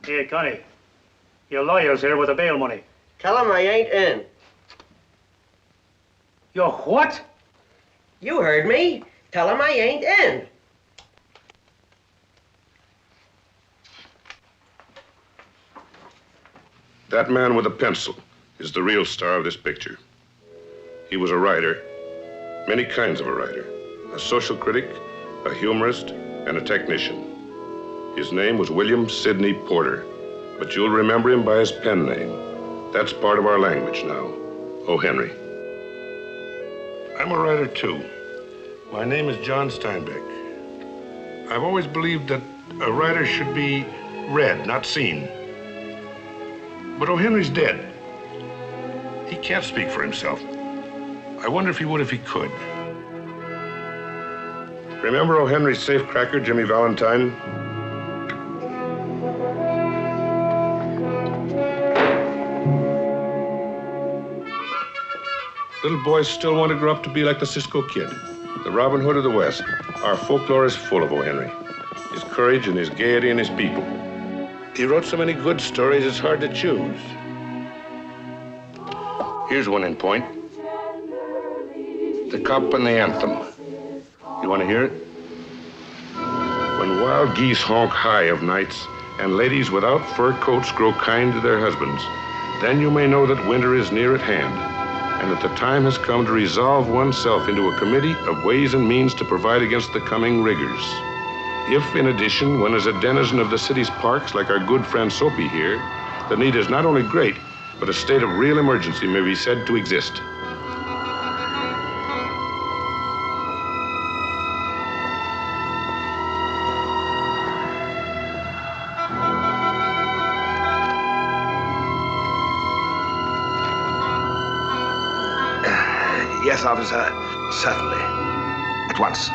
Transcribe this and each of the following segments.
Hey, Connie, your lawyer's here with the bail money. Tell him I ain't in. You're what? You heard me. Tell him I ain't in. That man with a pencil is the real star of this picture. He was a writer, many kinds of a writer, a social critic, a humorist, and a technician. His name was William Sidney Porter, but you'll remember him by his pen name. That's part of our language now, O. Henry. I'm a writer too. My name is John Steinbeck. I've always believed that a writer should be read, not seen. But O. Henry's dead. He can't speak for himself. I wonder if he would if he could. Remember O. Henry's safecracker, Jimmy Valentine? Little boys still want to grow up to be like the Cisco Kid, the Robin Hood of the West. Our folklore is full of O. Henry, his courage and his gaiety and his people. He wrote so many good stories, it's hard to choose. Here's one in point. The Cop and the Anthem. You want to hear it? When wild geese honk high of nights and ladies without fur coats grow kind to their husbands, then you may know that winter is near at hand, and that the time has come to resolve oneself into a committee of ways and means to provide against the coming rigors. If, in addition, one is a denizen of the city's parks, like our good friend Soapy here, the need is not only great, but a state of real emergency may be said to exist. Yes, officer. Certainly. At once.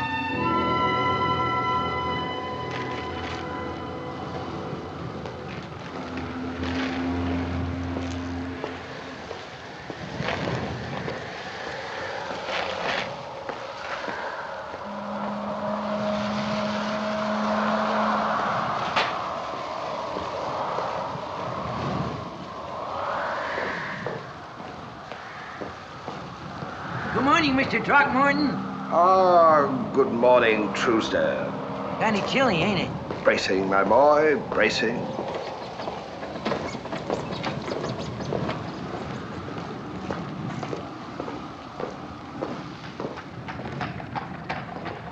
Good morning, Mr. Throckmorton. Ah, good morning, Truesdale. Kinda chilly, ain't it? Bracing, my boy, bracing.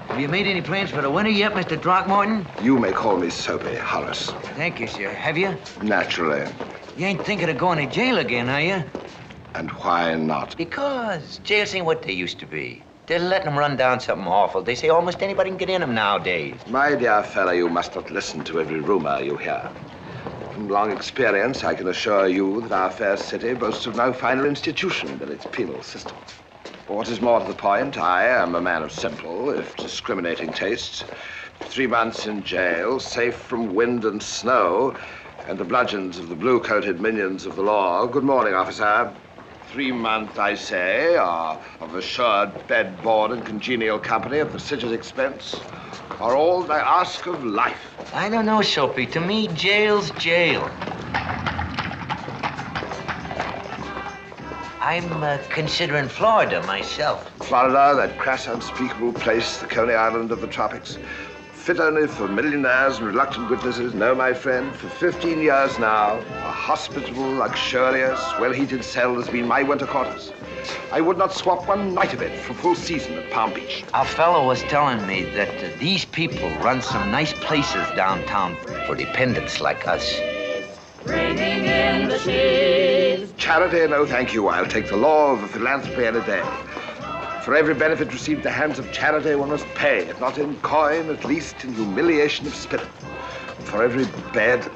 Have you made any plans for the winter yet, Mr. Throckmorton? You may call me Soapy, Horace. Thank you, sir. Have you? Naturally. You ain't thinking of going to jail again, are you? And why not? Because jails ain't what they used to be. They're letting them run down something awful. They say almost anybody can get in them nowadays. My dear fellow, you must not listen to every rumor you hear. From long experience, I can assure you that our fair city boasts of no finer institution than its penal system. What is more to the point, I am a man of simple, if discriminating tastes. 3 months in jail, safe from wind and snow, and the bludgeons of the blue-coated minions of the law. Good morning, officer. 3 months, I say, are of assured bed, board, and congenial company at the city's expense, are all that I ask of life. I don't know, Soapy. To me, jail's jail. I'm considering Florida myself. Florida, that crass, unspeakable place, the Coney Island of the tropics. Fit only for millionaires and reluctant witnesses. No, my friend, for 15 years now, a hospitable, luxurious, well-heated cell has been my winter quarters. I would not swap one night of it for full season at Palm Beach. Our fellow was telling me that these people run some nice places downtown for dependents like us. Bringing in the sheaves. Charity, no thank you. I'll take the law of philanthropy any day. For every benefit received at the hands of charity, one must pay, if not in coin, at least in humiliation of spirit. For every bed,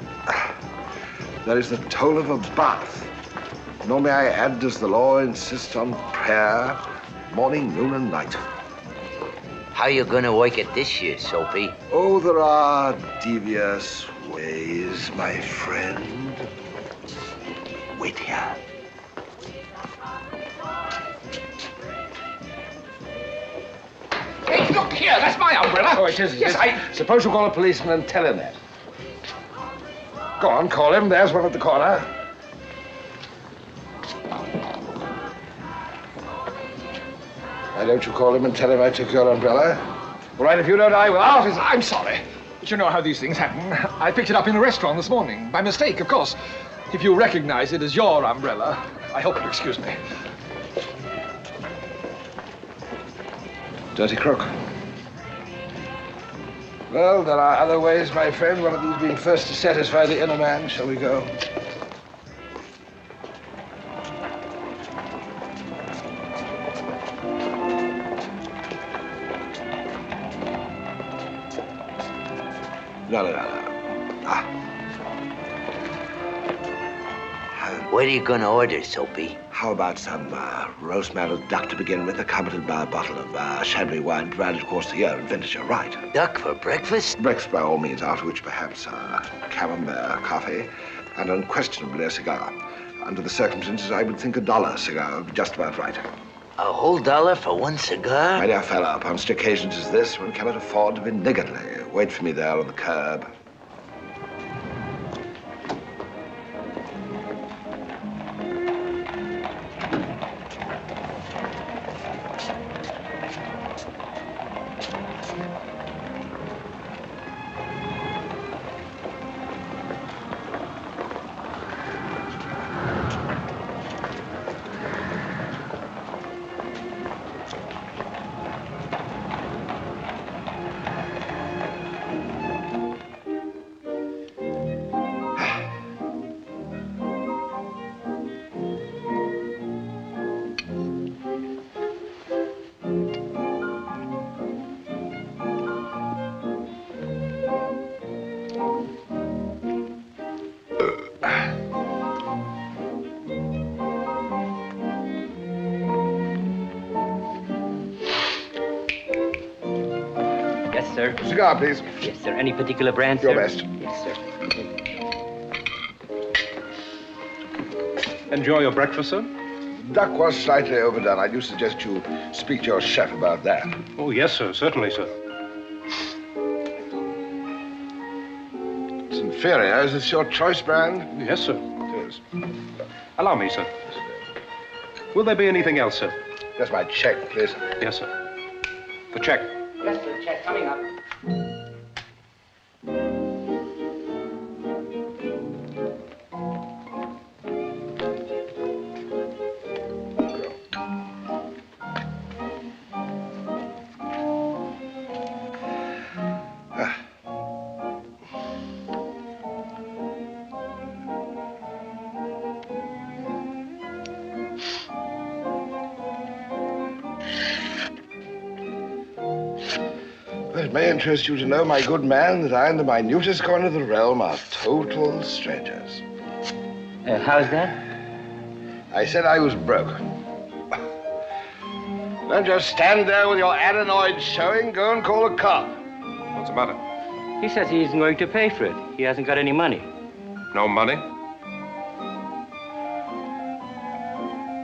there is the toll of a bath. Nor may I add, does the law insist on prayer morning, noon, and night? How you gonna work it this year, Soapy? Oh, there are devious ways, my friend. Wait here. Hey, look here, that's my umbrella. Oh, it is. Yes, Suppose you call a policeman and tell him that. Go on, call him. There's one at the corner. Why don't you call him and tell him I took your umbrella? All right, if you don't, I will. Officer, I'm sorry. But you know how these things happen. I picked it up in a restaurant this morning. By mistake, of course. If you recognize it as your umbrella, I hope you'll excuse me. Dirty crook. Well, there are other ways, my friend. One of these being first to satisfy the inner man. Shall we go? No. Ah. What are you gonna order, Soapy? How about some roast marrow duck to begin with, accompanied by a bottle of Chablis wine, provided, of course, the year and vintage are right. Duck for breakfast? Breakfast by all means, after which perhaps camembert coffee and unquestionably a cigar. Under the circumstances, I would think $1 cigar would be just about right. A whole $1 for one cigar? My dear fellow, upon such occasions as this, one cannot afford to be niggardly. Wait for me there on the curb. Sir? Cigar, please. Yes, sir. Any particular brand, Your sir? best. Yes, sir. Enjoy your breakfast, sir? Duck was slightly overdone. I do suggest you speak to your chef about that. Oh, yes, sir. Certainly, sir. It's inferior. Is this your choice brand? Yes, sir. It is. Allow me, sir. Will there be anything else, sir? Just my check, please. Yes, sir. The check. Yes, sir. Check coming up. Well, it may interest you to know, my good man, that I and the minutest corner of the realm are total strangers. How's that? I said I was broke. Don't just stand there with your adenoid showing. Go and call a cop. What's the matter? He says he isn't going to pay for it. He hasn't got any money. No money?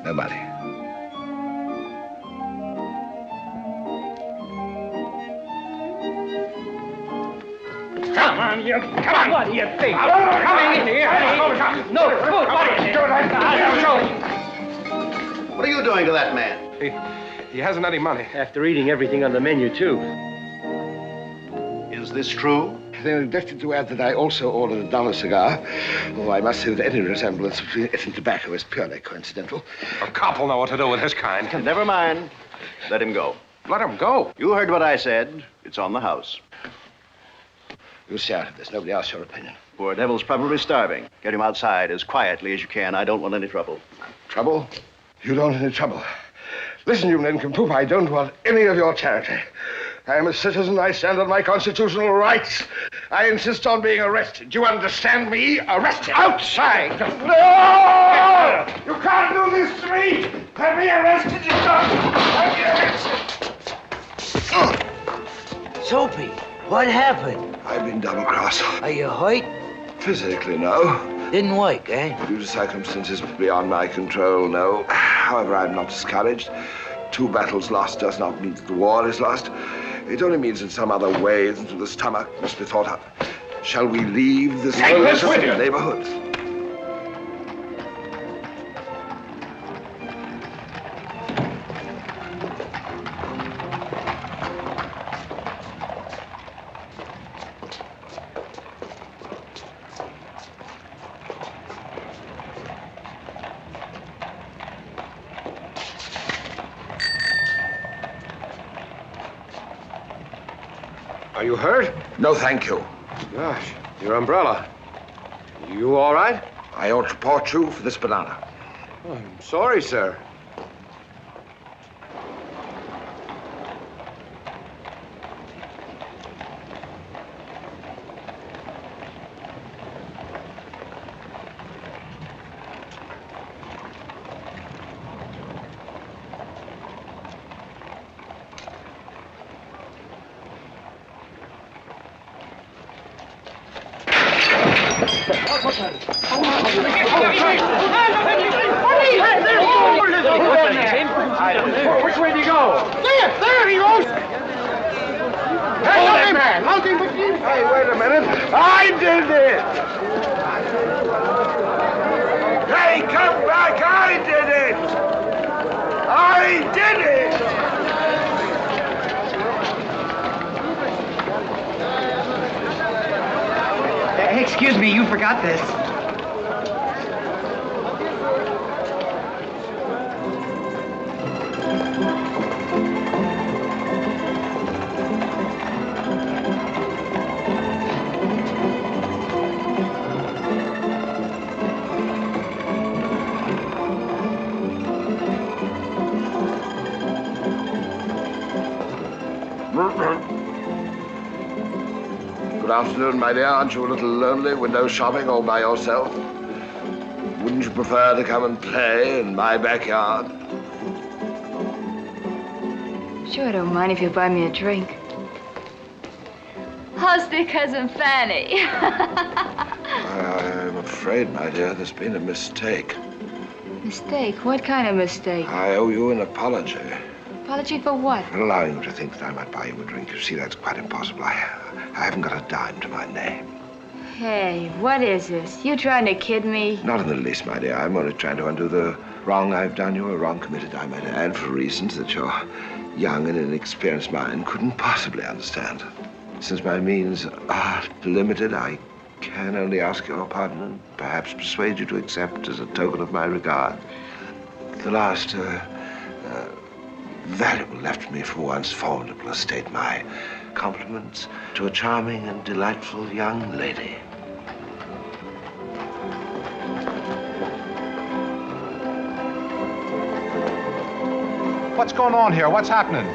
No money. Come on, you. Come on. What do you think? Come in here. No, What are you doing to that man? He hasn't any money. After eating everything on the menu, too. Is this true? They neglected to add that I also ordered a $1 cigar. Oh, I must say that any resemblance between it and tobacco is purely coincidental. A cop will know what to do with his kind. Never mind. Let him go. Let him go. You heard what I said. It's on the house. You see out of this. Nobody asks your opinion. Poor devil's probably starving. Get him outside as quietly as you can. I don't want any trouble. Trouble? You don't want any trouble. Listen, you nincompoop, I don't want any of your charity. I am a citizen. I stand on my constitutional rights. I insist on being arrested. Do you understand me? Arrested. Outside! No! You can't do this to me! Have me arrested, you don't! Have me arrested! Soapy, what happened? I've been double-crossed. Are you hurt? Physically, no. Didn't work, eh? Due to circumstances beyond my control, no. However, I'm not discouraged. 2 battles lost does not mean that the war is lost. It only means that some other way into the stomach must be thought up. Shall we leave this neighborhood? Are you hurt? No, thank you. Gosh, your umbrella. You all right? I ought to report you for this banana. Oh, I'm sorry, sir. Which way do you go? There he goes! Hey, nothing, man! Nothing but you! Hey, wait a minute. I did it! Hey, come back! I did it! I did it! Excuse me, you forgot this. Good afternoon, my dear. Aren't you a little lonely, window shopping all by yourself? Wouldn't you prefer to come and play in my backyard? Sure, I don't mind if you buy me a drink. How's dear Cousin Fanny? I'm afraid, my dear, there's been a mistake. Mistake? What kind of mistake? I owe you an apology. Apology for what? For allowing you to think that I might buy you a drink. You see, that's quite impossible. I haven't got a dime to my name. Hey, what is this? You trying to kid me? Not in the least, my dear. I'm only trying to undo the wrong I've done you, a wrong committed, I might add, for reasons that your young and inexperienced mind couldn't possibly understand. Since my means are limited, I can only ask your pardon and perhaps persuade you to accept as a token of my regard the last valuable left me from one's formidable estate, my compliments to a charming and delightful young lady. What's going on here? What's happening?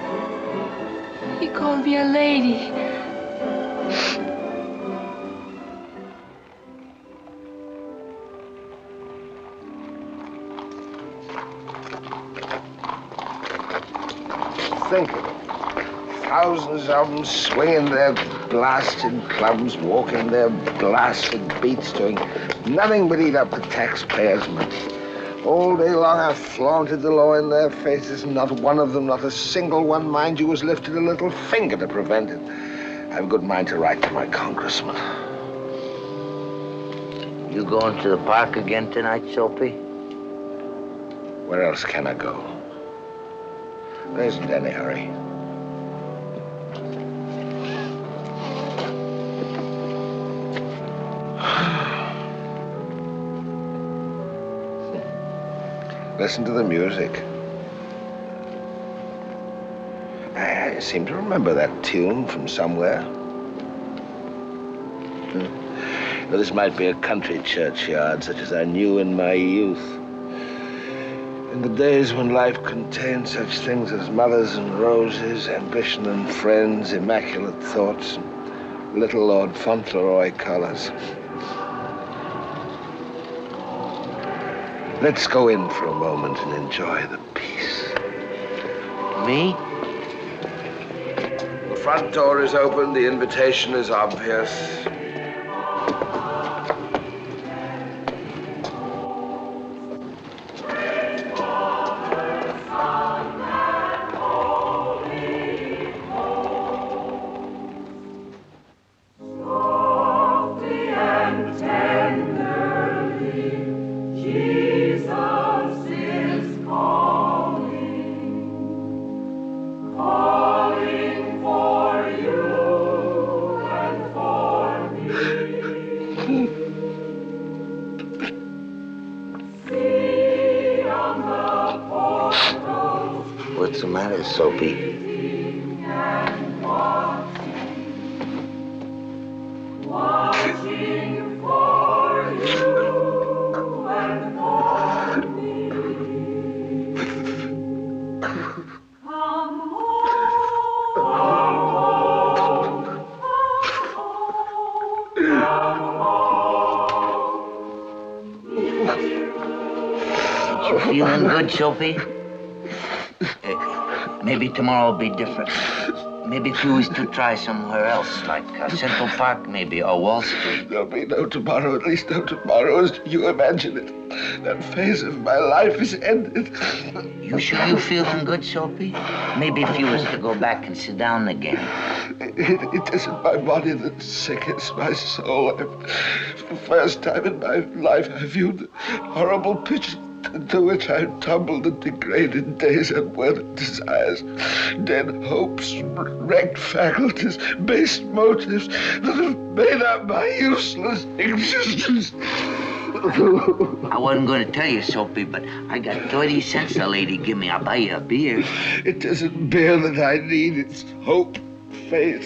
He called me a lady. Think of it. Thousands of them swinging their blasted clubs, walking their blasted beats, doing nothing but eat up the taxpayers' money. All day long I've flaunted the law in their faces, and not one of them, not a single one, mind you, has lifted a little finger to prevent it. I've a good mind to write to my congressman. You going to the park again tonight, Soapy? Where else can I go? There isn't any hurry. Listen to the music. I seem to remember that tune from somewhere. Now, this might be a country churchyard such as I knew in my youth. In the days when life contained such things as mothers and roses, ambition and friends, immaculate thoughts, and Little Lord Fauntleroy colors. Let's go in for a moment and enjoy the peace. Me? The front door is open. The invitation is obvious. What's the matter, Soapy? You feeling good, Soapy? Maybe tomorrow will be different. Maybe if you was to try somewhere else, like Central Park, maybe, or Wall Street. There'll be no tomorrow, at least no tomorrow as you imagine it. That phase of my life is ended. You sure you feeling good, Soapy? Maybe if you was to go back and sit down again. It isn't my body that's sick, it's my soul. For the first time in my life, I viewed the horrible picture into which I tumbled in degraded days, unwedded desires, dead hopes, wrecked faculties, base motives that have made up my useless existence. I wasn't going to tell you, Soapy, but I got 30 cents a lady give me. I'll buy you a beer. It isn't beer that I need, it's hope, faith,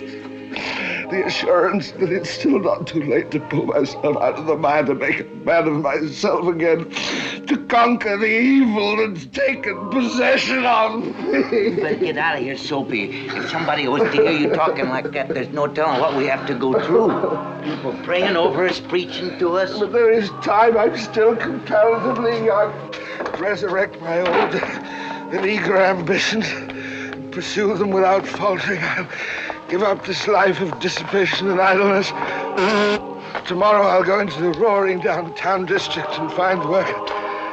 the assurance that it's still not too late to pull myself out of the mire, to make a man of myself again, to conquer the evil that's taken possession of me. You better get out of here, Soapy. If somebody was to hear you talking like that, there's no telling what we have to go through. People praying over us, preaching to us. But there is time. I'm still comparatively young. Resurrect my old and eager ambitions, pursue them without faltering. I'll give up this life of dissipation and idleness. Tomorrow I'll go into the roaring downtown district and find work.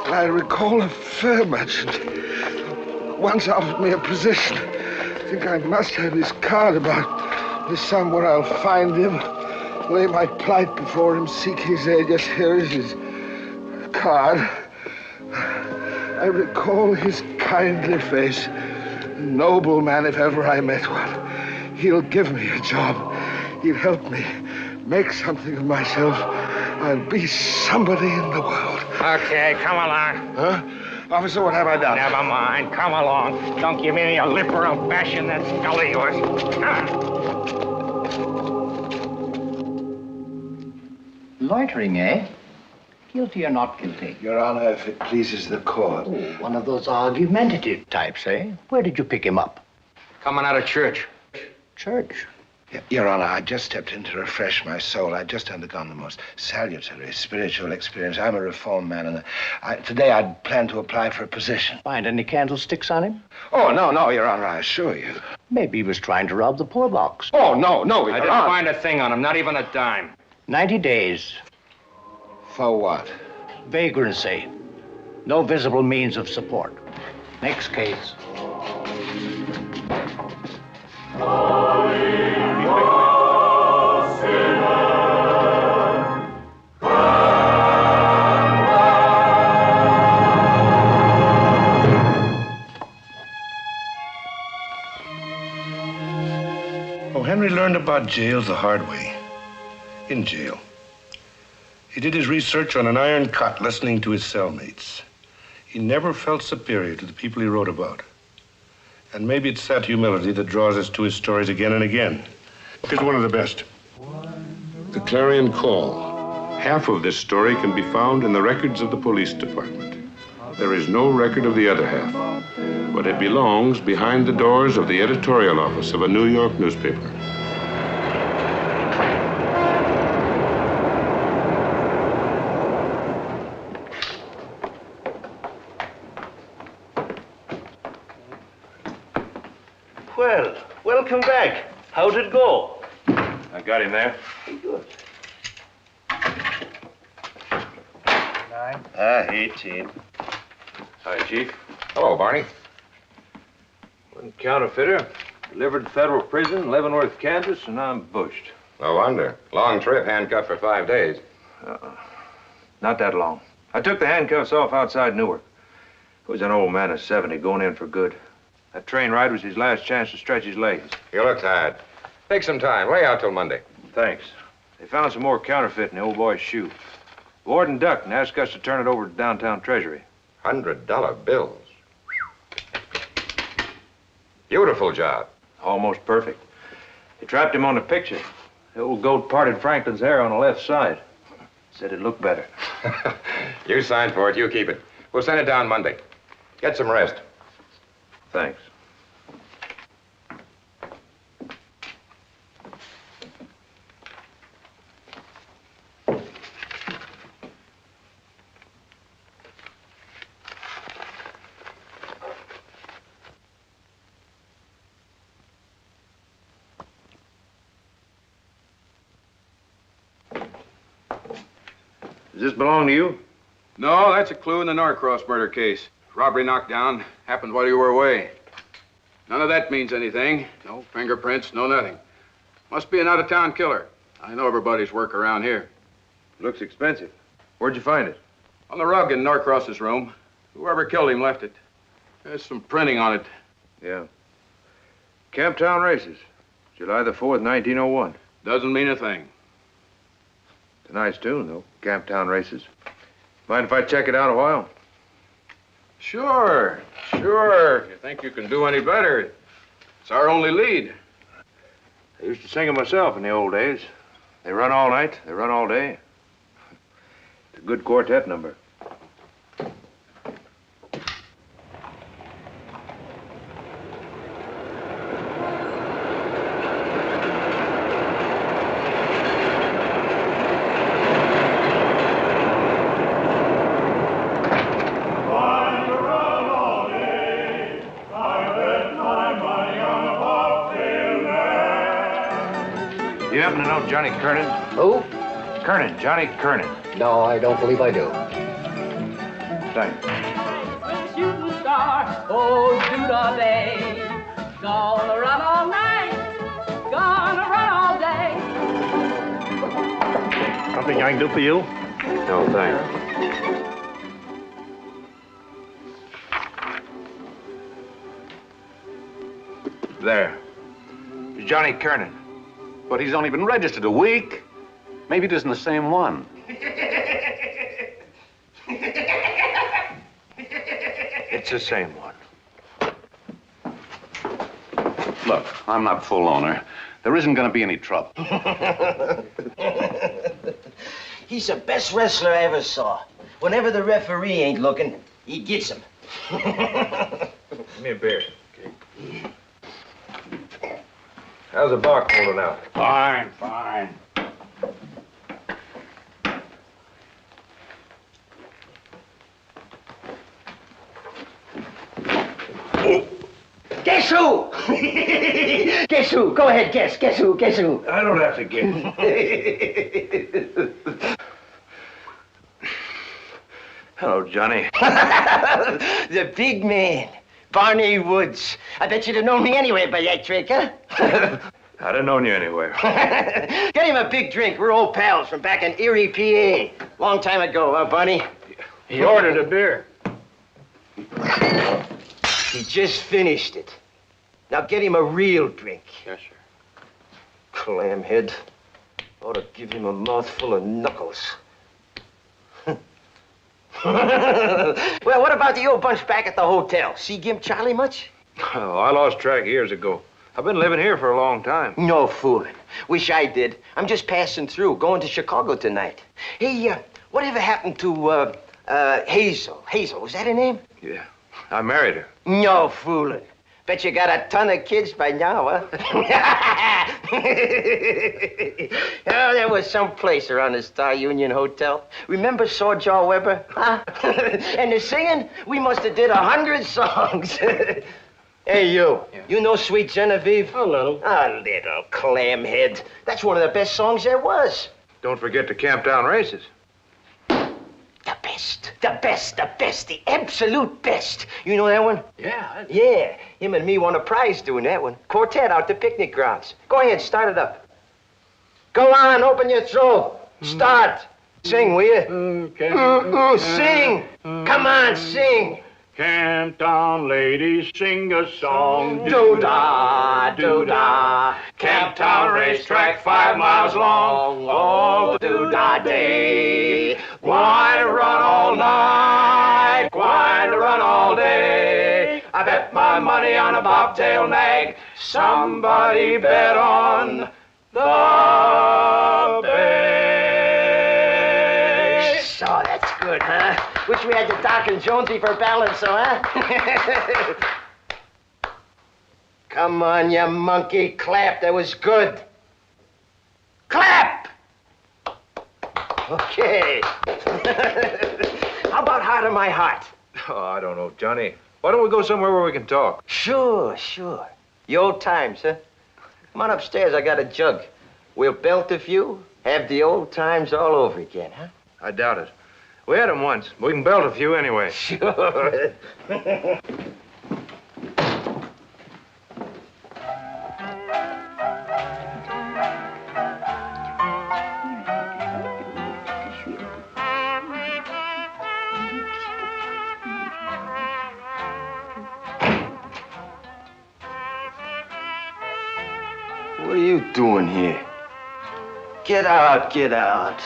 And I recall a fur merchant once offered me a position. I think I must have his card about this somewhere. I'll find him, lay my plight before him, seek his aid. Yes, here is his card. I recall his kindly face. A noble man, if ever I met one. He'll give me a job. He'll help me make something of myself. I'll be somebody in the world. Okay, come along. Huh? Officer, what have I done? Never mind. Come along. Don't give me a lip or I'll bash in that skull of yours. Loitering, eh? Guilty or not guilty? Your Honor, if it pleases the court. Oh, one of those argumentative types, eh? Where did you pick him up? Coming out of church. Church? Your Honor, I just stepped in to refresh my soul. I'd just undergone the most salutary spiritual experience. I'm a reformed man, and today I'd planned to apply for a position. Find any candlesticks on him? Oh, no, Your Honor, I assure you. Maybe he was trying to rob the poor box. Oh, no, Your Honor. I didn't find a thing on him, not even a dime. 90 days. For what? Vagrancy. No visible means of support. Next case. Henry learned about jails the hard way. In jail. He did his research on an iron cot, listening to his cellmates. He never felt superior to the people he wrote about. And maybe it's that humility that draws us to his stories again and again. Here's one of the best. The Clarion Call. Half of this story can be found in the records of the police department. There is no record of the other half, but it belongs behind the doors of the editorial office of a New York newspaper. Well, welcome back. How'd it go? I got him there. Good. 18. Hi, Chief. Hello, Barney. One counterfeiter, delivered to federal prison, Leavenworth, Kansas, and I'm bushed. No wonder. Long trip, handcuffed for 5 days. Not that long. I took the handcuffs off outside Newark. It was an old man of 70 going in for good. That train ride was his last chance to stretch his legs. You look tired. Take some time. Lay out till Monday. Thanks. They found some more counterfeit in the old boy's shoe. Warden ducked and asked us to turn it over to downtown Treasury. $100 bills. Beautiful job. Almost perfect. They trapped him on the picture. The old goat parted Franklin's hair on the left side. Said it looked better. You signed for it. You keep it. We'll send it down Monday. Get some rest. Thanks. Does this belong to you? No, that's a clue in the Norcross murder case. Robbery knockdown happened while you were away. None of that means anything. No fingerprints, no nothing. Must be an out-of-town killer. I know everybody's work around here. Looks expensive. Where'd you find it? On the rug in Norcross's room. Whoever killed him left it. There's some printing on it. Yeah. Camptown Races. July the 4th, 1901. Doesn't mean a thing. It's a nice tune, though. Camptown Races. Mind if I check it out a while? Sure, sure. If you think you can do any better, it's our only lead. I used to sing it myself in the old days. They run all night, they run all day. It's a good quartet number. You happen to know Johnny Kernan? Who? Kernan, Johnny Kernan. No, I don't believe I do. Thanks. Shooting star, oh, Judah Bay. Gonna run all night, gonna run all day. Something I can do for you? No, thanks. There. It's Johnny Kernan. But he's only been registered a week. Maybe it isn't the same one. It's the same one. Look, I'm not full owner. There isn't going to be any trouble. He's the best wrestler I ever saw. Whenever the referee ain't looking, he gets him. Give me a beer. Okay. How's the bark holding out? Fine, fine. Guess who? Guess who? Go ahead, guess. Guess who? Guess who? I don't have to guess. Hello, Johnny. The big man, Barney Woods. I bet you'd have known me anyway by that trick, huh? I'd have known you anywhere. Get him a big drink. We're old pals from back in Erie, PA. Long time ago, huh, Barney? He ordered a beer. He just finished it. Now get him a real drink. Yes, sir. Clamhead. Ought to give him a mouthful of knuckles. Well, what about the old bunch back at the hotel? See Gimp Charlie much? Oh, I lost track years ago. I've been living here for a long time. No fooling. Wish I did. I'm just passing through, going to Chicago tonight. Hey, whatever happened to, Hazel? Hazel, was that her name? Yeah, I married her. No fooling. Bet you got a ton of kids by now, huh? Oh, there was some place around the Star Union Hotel. Remember Sawjaw Weber? Huh? And the singing? We must have did 100 songs. Hey, you. You know Sweet Genevieve? A little. A little clamhead. That's one of the best songs there was. Don't forget the Camptown races. The best, the best, the best, the absolute best. You know that one? Yeah. Yeah. Him and me won a prize doing that one. Quartet out the picnic grounds. Go ahead, start it up. Go on, open your throat. Start. Sing, will you? Sing. Come on, sing. Camptown ladies sing a song. Do-da, do-da. Camptown racetrack 5 miles long. Oh, do-da day. Gwine to run all night. Gwine to run all day. I bet my money on a bobtail nag. Somebody bet on the bay. So that's good, huh? Wish we had the Doc and Jonesy for balance, so, huh? Come on, you monkey. Clap. That was good. Clap! Okay. How about Heart of My Heart? Oh, I don't know, Johnny. Why don't we go somewhere where we can talk? Sure, sure. The old times, huh? Come on upstairs. I got a jug. We'll belt a few, have the old times all over again, huh? I doubt it. We had them once. We can belt a few anyway. Sure. What are you doing here? Get out, get out.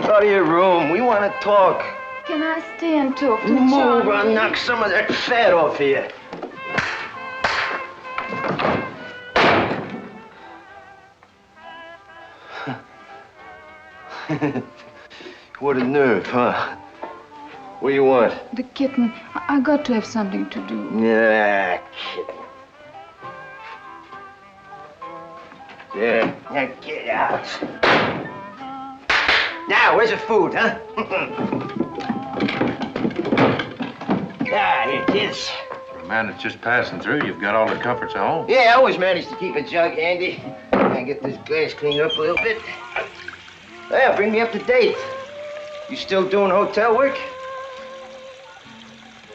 Go to your room. We want to talk. Can I stay and talk to Move, Johnny? I'll knock some of that fat off here. What a nerve, huh? What do you want? The kitten. I got to have something to do. Yeah, kitten. There. Now get out. Now, where's the food, huh? Yeah, here it is. For a man that's just passing through, you've got all the comforts of home. Yeah, I always manage to keep a jug handy. I get this glass cleaned up a little bit. Yeah, bring me up to date. You still doing hotel work?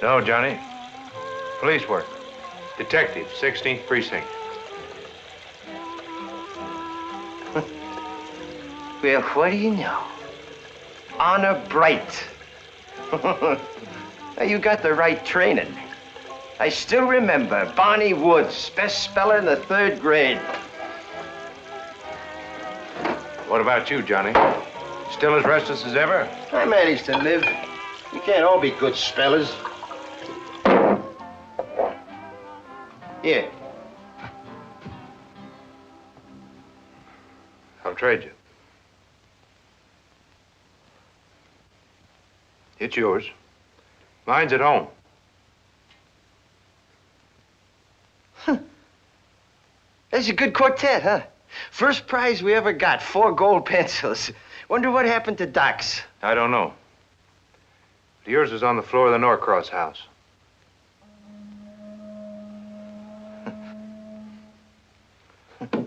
No, Johnny. Police work. Detective, 16th Precinct. Well, what do you know? Honor bright. Now, you got the right training. I still remember Barney Woods, best speller in the 3rd grade. What about you, Johnny? Still as restless as ever? I managed to live. We can't all be good spellers. Here. I'll trade you. It's yours. Mine's at home. That's a good quartet, huh? First prize we ever got, 4 gold pencils. Wonder what happened to Doc's. I don't know. But yours is on the floor of the Norcross house.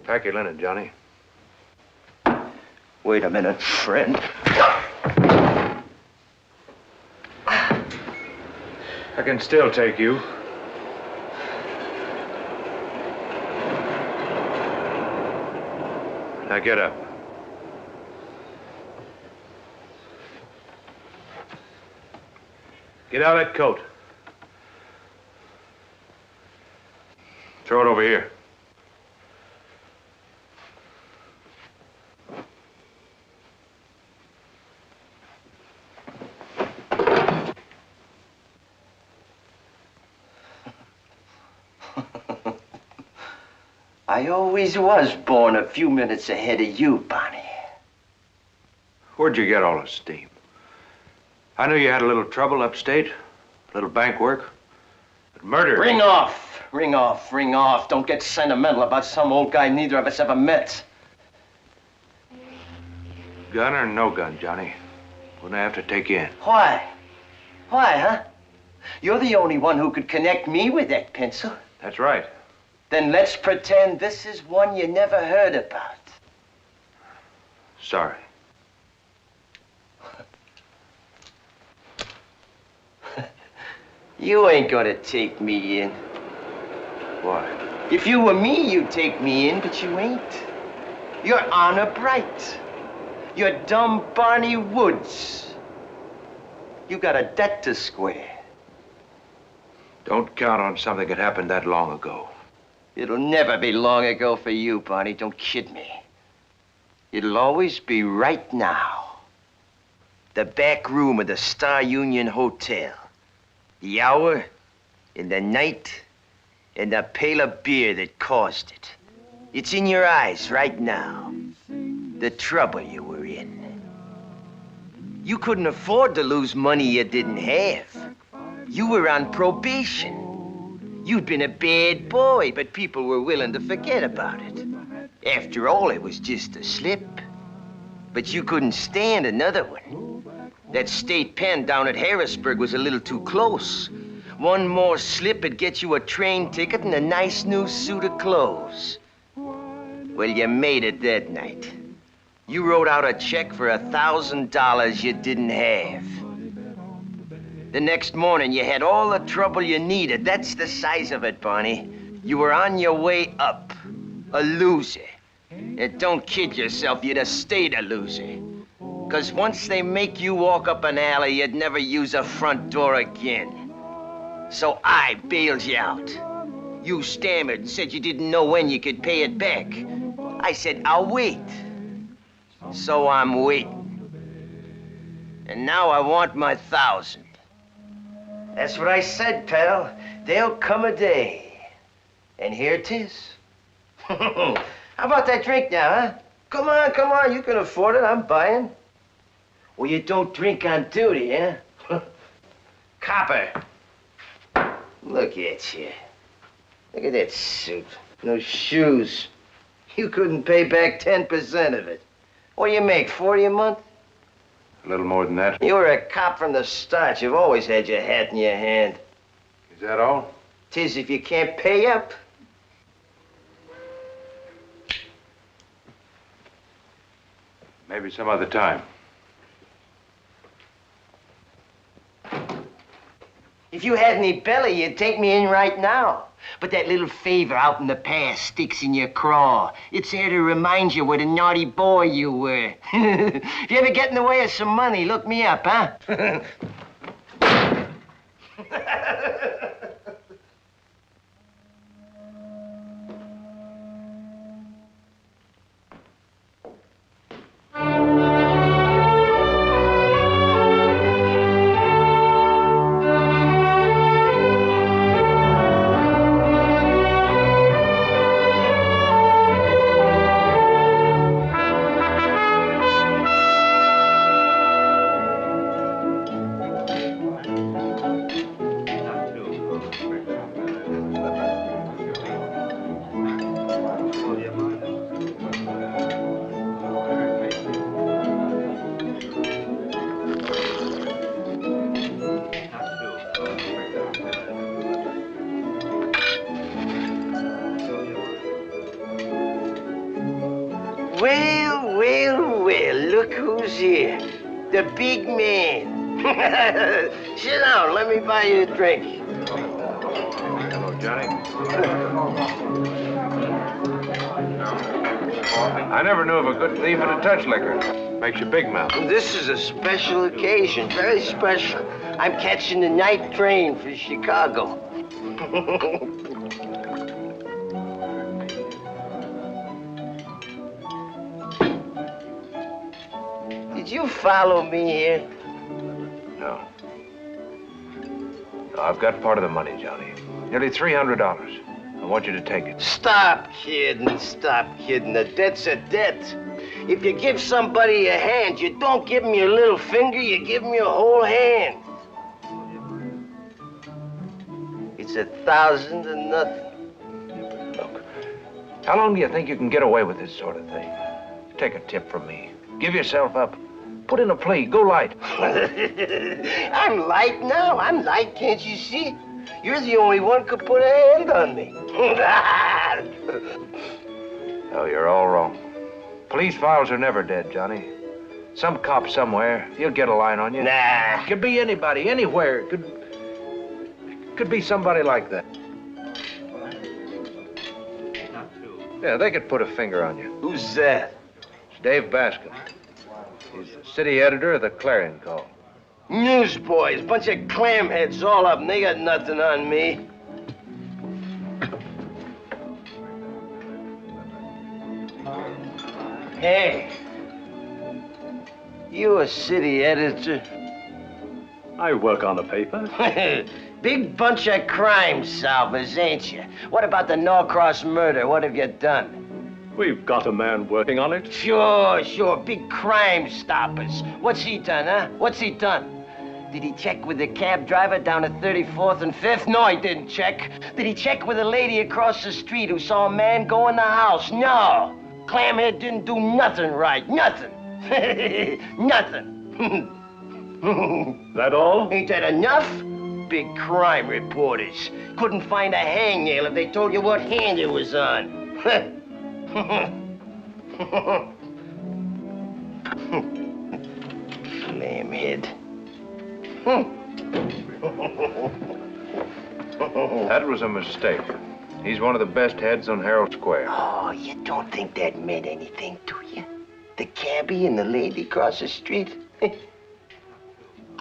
Pack your linen, Johnny. Wait a minute, friend. I can still take you. Now get up. Get out of that coat. Throw it over here. I always was born a few minutes ahead of you, Bonnie. Where'd you get all this steam? I knew you had a little trouble upstate, a little bank work, but murder. Ring off, ring off, ring off. Don't get sentimental about some old guy neither of us ever met. Gun or no gun, Johnny? Wouldn't I have to take you in? Why? Why, huh? You're the only one who could connect me with that pencil. That's right. Then let's pretend this is one you never heard about. Sorry. You ain't gonna take me in. Why? If you were me, you'd take me in, but you ain't. You're honor bright. You're dumb Barney Woods. You got a debt to square. Don't count on something that happened that long ago. It'll never be long ago for you, Barney. Don't kid me. It'll always be right now. The back room of the Star Union Hotel. The hour and the night and the pail of beer that caused it. It's in your eyes right now. The trouble you were in. You couldn't afford to lose money you didn't have. You were on probation. You'd been a bad boy, but people were willing to forget about it. After all, it was just a slip. But you couldn't stand another one. That state pen down at Harrisburg was a little too close. One more slip would get you a train ticket and a nice new suit of clothes. Well, you made it that night. You wrote out a check for $1,000 you didn't have. The next morning, you had all the trouble you needed. That's the size of it, Barney. You were on your way up. A loser. And don't kid yourself, you'd have stayed a loser. 'Cause once they make you walk up an alley, you'd never use a front door again. So I bailed you out. You stammered and said you didn't know when you could pay it back. I said, I'll wait. So I'm waiting. And now I want my 1,000. That's what I said, pal. There'll come a day. And here it is. How about that drink now, huh? Come on, you can afford it, I'm buying. Well, you don't drink on duty, huh? Copper. Look at you. Look at that suit. No shoes. You couldn't pay back 10% of it. What do you make, 40 a month? A little more than that. You were a cop from the start. You've always had your hat in your hand. Is that all? 'Tis if you can't pay up. Maybe some other time. If you had any belly, you'd take me in right now. But that little favor out in the past sticks in your craw. It's there to remind you what a naughty boy you were. If you ever get in the way of some money, look me up, huh? Well, look who's here. The big man. Sit down, let me buy you a drink. Hello, Johnny. I never knew of a good thief in a touch liquor. Makes you big mouth. This is a special occasion, very special. I'm catching the night train for Chicago. Did you follow me here? No. No, I've got part of the money, Johnny. Nearly $300. I want you to take it. Stop kidding, stop kidding. A debt's a debt. If you give somebody a hand, you don't give him your little finger, you give him your whole hand. It's 1,000 to nothing. Look, how long do you think you can get away with this sort of thing? Take a tip from me. Give yourself up. Put in a plea. Go light. I'm light now. I'm light, can't you see? You're the only one could put a hand on me. Oh, you're all wrong. Police files are never dead, Johnny. Some cop somewhere, he'll get a line on you. Nah. It could be anybody, anywhere. It could be somebody like that. Yeah, they could put a finger on you. Who's that? It's Dave Bascom. He's the city editor of the Clarion Call. Newsboys, bunch of clamheads all up, and they got nothing on me. Hey, you a city editor? I work on the paper. Big bunch of crime solvers, ain't you? What about the Norcross murder? What have you done? We've got a man working on it. Sure. Big crime stoppers. What's he done, huh? What's he done? Did he check with the cab driver down at 34th and 5th? No, he didn't check. Did he check with a lady across the street who saw a man go in the house? No. Clamhead didn't do nothing right. Nothing. Nothing. That all? Ain't that enough? Big crime reporters. Couldn't find a hangnail if they told you what hand it was on. Clamhead. That was a mistake. He's one of the best heads on Herald Square. Oh, you don't think that meant anything to you? The cabbie and the lady across the street?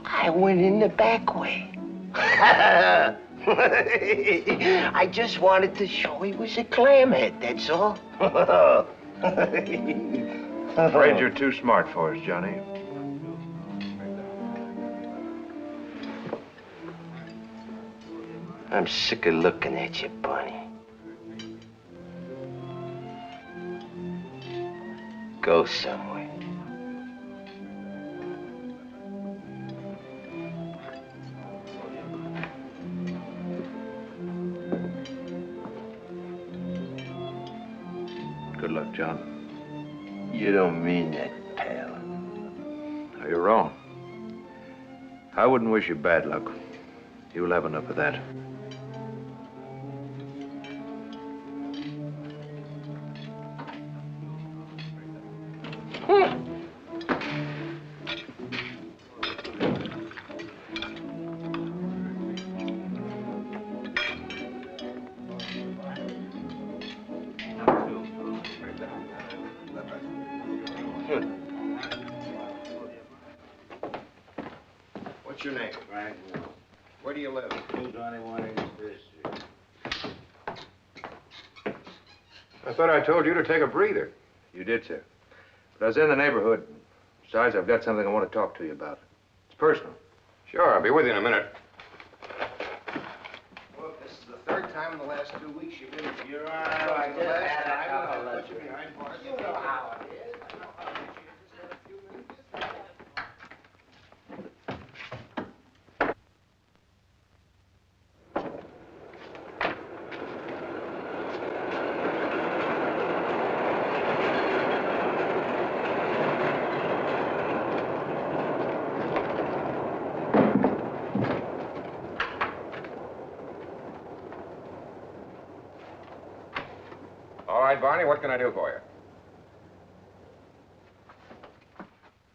I went in the back way. I just wanted to show he was a clamhead, that's all. Afraid you're too smart for us, Johnny. I'm sick of looking at you, Bunny. Go somewhere. Good luck, John. You don't mean that, pal. No, you're wrong. I wouldn't wish you bad luck. You'll have enough of that. What's your name? Frank. Where do you live? 221 East Street. I thought I told you to take a breather. You did, sir. But I was in the neighborhood. Besides, I've got something I want to talk to you about. It's personal. Sure, I'll be with you in a minute. Look, this is the third time in the last 2 weeks you've been... You're all right. The last time I put you behind bars. You know how it is. All right, Barney, what can I do for you?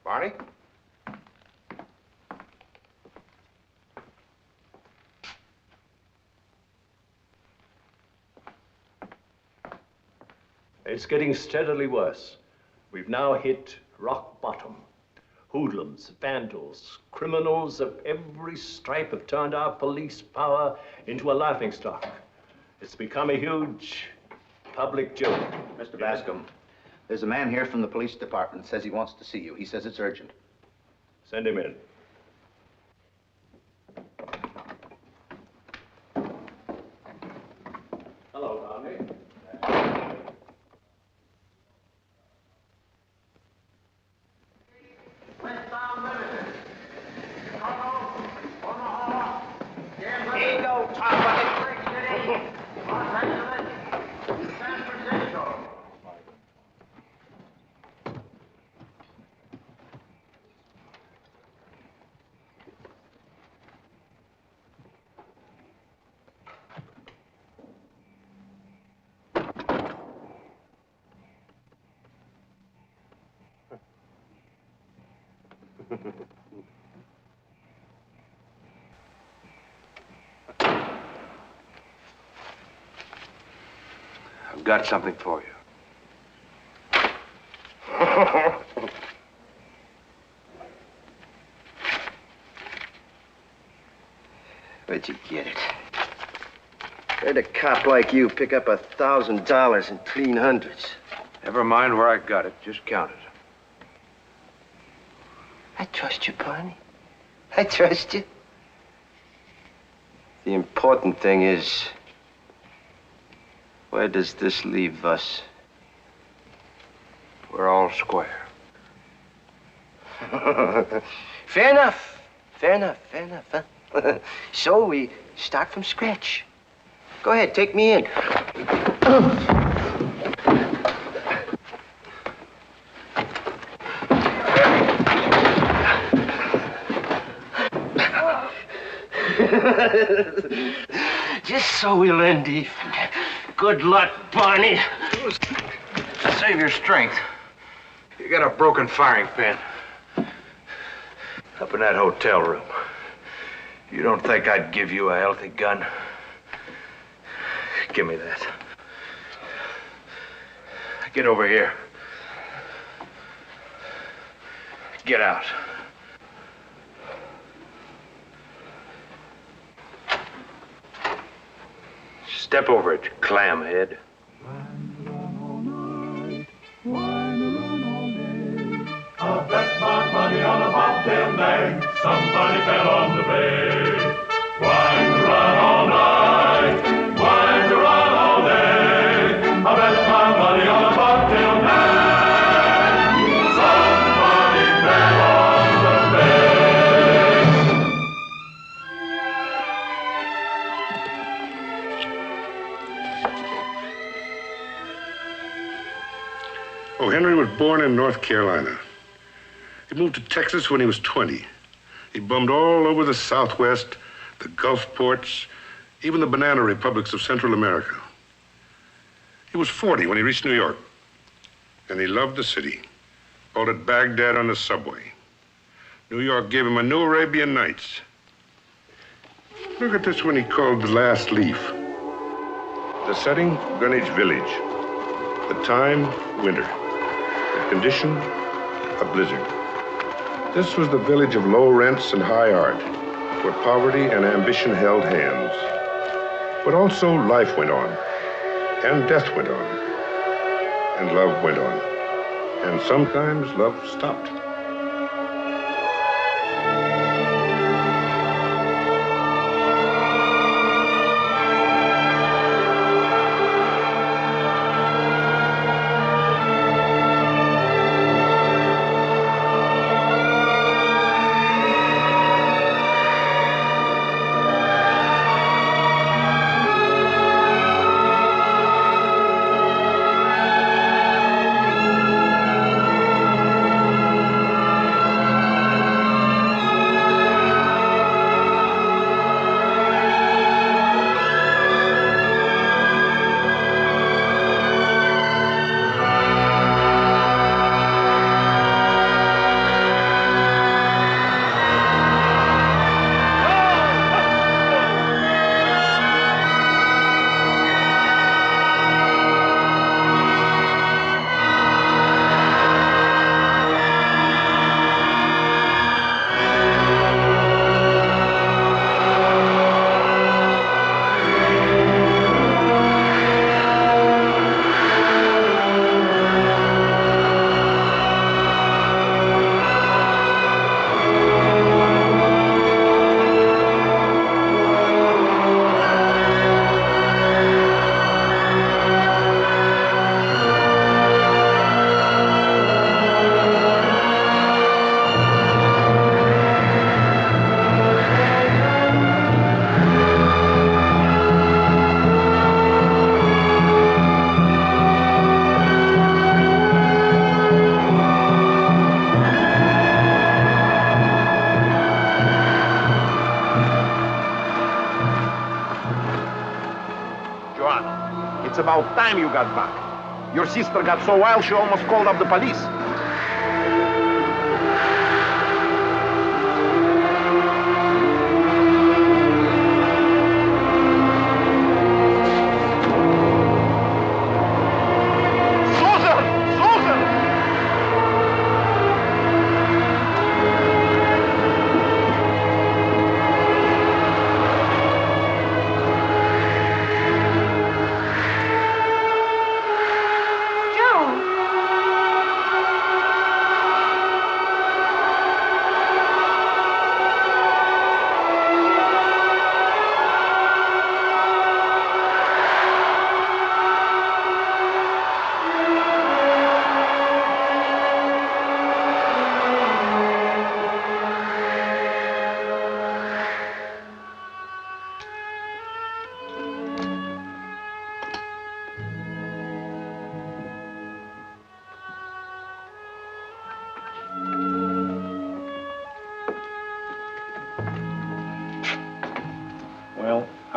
Barney? It's getting steadily worse. We've now hit rock bottom. Hoodlums, vandals, criminals of every stripe have turned our police power into a laughingstock. It's become a huge public joke. Mr. Bascom, there's a man here from the police department says he wants to see you. He says it's urgent. Send him in. Hello, Barney. Ain't no talk about it. I've got something for you. Where'd you get it? Where'd a cop like you pick up $1,000 in clean hundreds? Never mind where I got it. Just count it. I trust you, Barney. I trust you. The important thing is, where does this leave us? We're all square. Fair enough. Fair enough. Fair enough, huh? So we start from scratch. Go ahead, take me in. Just so we'll end even. Good luck, Barney. Save your strength. You got a broken firing pin. Up in that hotel room. You don't think I'd give you a healthy gun? Give me that. Get over here. Get out. Step over it, clamhead. I bet my money on a bobtail nag. Somebody fell on the bay. Wind to run all night. Wind to run all day. I bet my money on a bobtail nag. Somebody fell on the bay. Oh, Henry was born in North Carolina. He moved to Texas when he was 20. He bummed all over the Southwest, the Gulf ports, even the banana republics of Central America. He was 40 when he reached New York, and he loved the city. Called it Baghdad on the subway. New York gave him a new Arabian Nights. Look at this one he called The Last Leaf. The setting, Greenwich Village. The time, winter. The condition, a blizzard. This was the village of low rents and high art, where poverty and ambition held hands. But also life went on, and death went on, and love went on. And sometimes love stopped. It's about time you got back. Your sister got so wild she almost called up the police.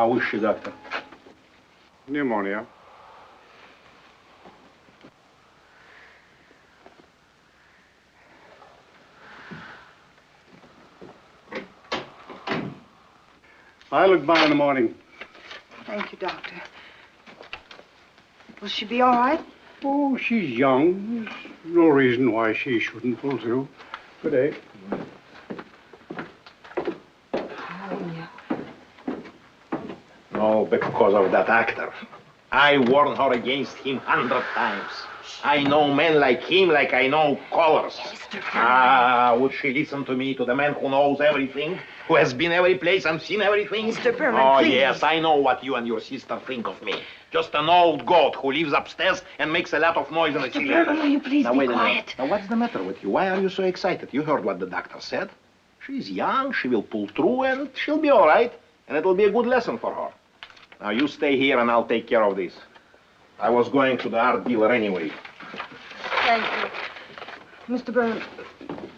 How is she, doctor? Pneumonia. I'll look by in the morning. Thank you, Doctor. Will she be all right? Oh, she's young. There's no reason why she shouldn't pull through. Good day. No, because of that actor. I warned her against him 100 times. I know men like him like I know callers. Would she listen to me, to the man who knows everything, who has been every place and seen everything? Mr. Berman, oh, please. yes, I know what you and your sister think of me. Just an old goat who lives upstairs and makes a lot of noise in the ceiling. Berman, will you please now, be wait a quiet? minute. Now, what's the matter with you? Why are you so excited? You heard what the doctor said. She's young, she will pull through, and she'll be all right. And it'll be a good lesson for her. Now, you stay here and I'll take care of this. I was going to the art dealer anyway. Thank you. Mr. Berman,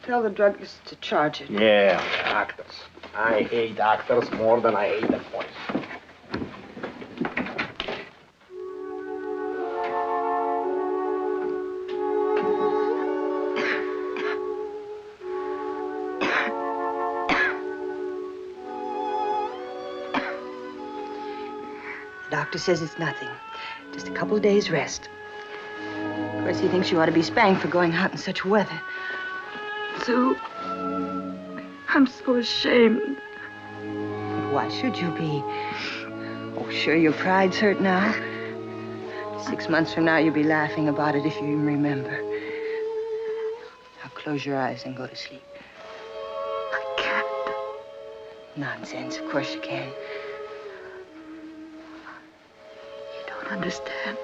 tell the druggist to charge it. Yeah, actors. I hate actors more than I hate the police. The doctor says it's nothing. Just a couple of days' rest. Of course, he thinks you ought to be spanked for going out in such weather. Sue, I'm so ashamed. Why should you be? Oh, sure, your pride's hurt now. 6 months from now, you'll be laughing about it if you even remember. Now, close your eyes and go to sleep. I can't. Nonsense. Of course you can. You don't understand.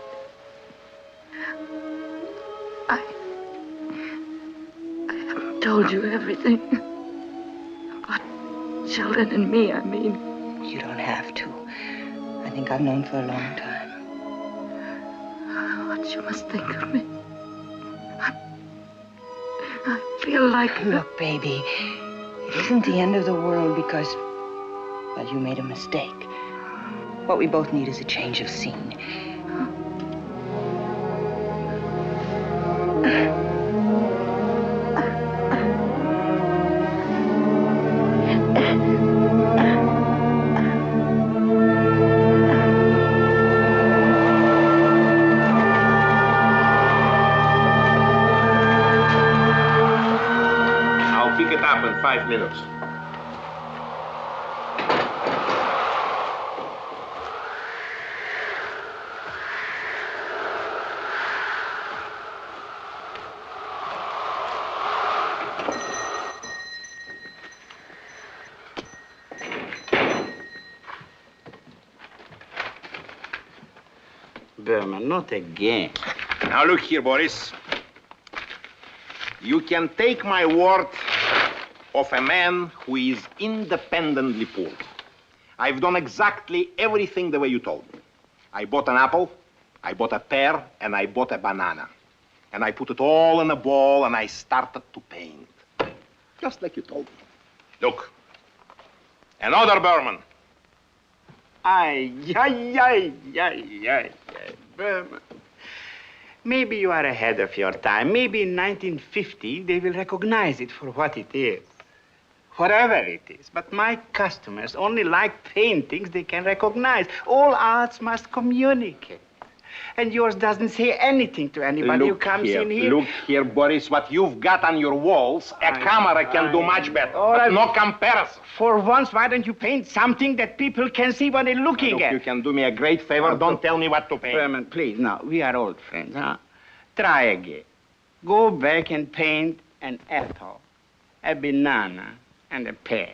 I haven't told you everything. About children and me, I mean. You don't have to. I think I've known for a long time. What you must think of me. I feel like... Look, baby, it isn't the end of the world because, well, you made a mistake. What we both need is a change of scene. I'll pick it up in 5 minutes. Berman, not again. Now look here, Boris. You can take my word of a man who is independently pulled. I've done exactly everything the way you told me. I bought an apple, I bought a pear, and I bought a banana. And I put it all in a bowl and I started to paint. Just like you told me. Look. Another Berman. Ay, Berman. Maybe you are ahead of your time. Maybe in 1950 they will recognize it for what it is. Whatever it is. But my customers only like paintings they can recognize. All arts must communicate. And yours doesn't say anything to anybody who comes in here. Look here, Boris, what you've got on your walls, a camera can do much better. All right. No comparison. For once, why don't you paint something that people can see when they're looking Look, at? you can do me a great favor. Don't tell me what to paint. Berman, please, now, we are old friends, huh? Try again. Go back and paint an apple, a banana, and a pear.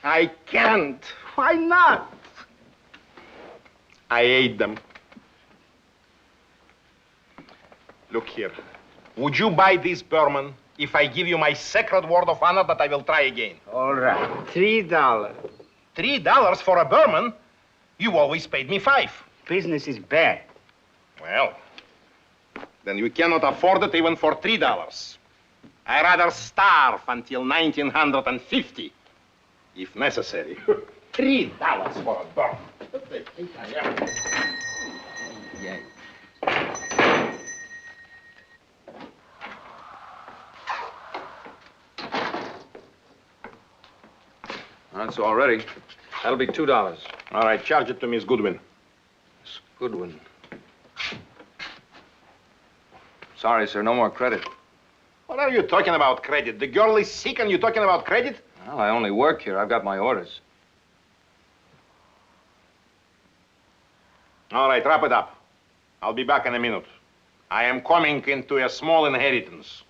I can't. Why not? I ate them. Look here. Would you buy this, Berman, if I give you my sacred word of honor that I will try again? All right. $3. $3 for a Berman? You always paid me $5. Business is bad. Well, then you cannot afford it even for $3. I'd rather starve until 1950, if necessary. $3 for a bomb. What do they think I am? Yeah. That's all ready. That'll be $2. All right, charge it to Miss Goodwin. Miss Goodwin. Sorry, sir, no more credit. What are you talking about, credit? The girl is sick and you're talking about credit? Well, I only work here. I've got my orders. All right, wrap it up. I'll be back in a minute. I am coming into a small inheritance.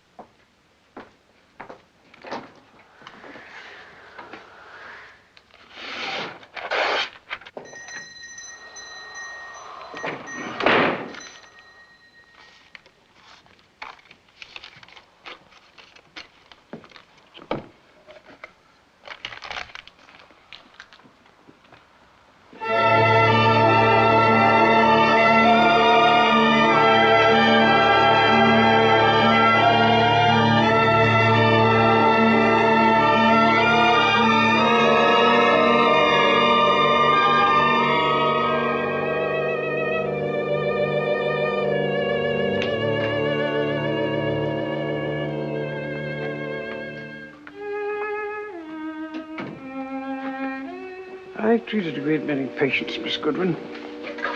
I've treated a great many patients, Miss Goodwin.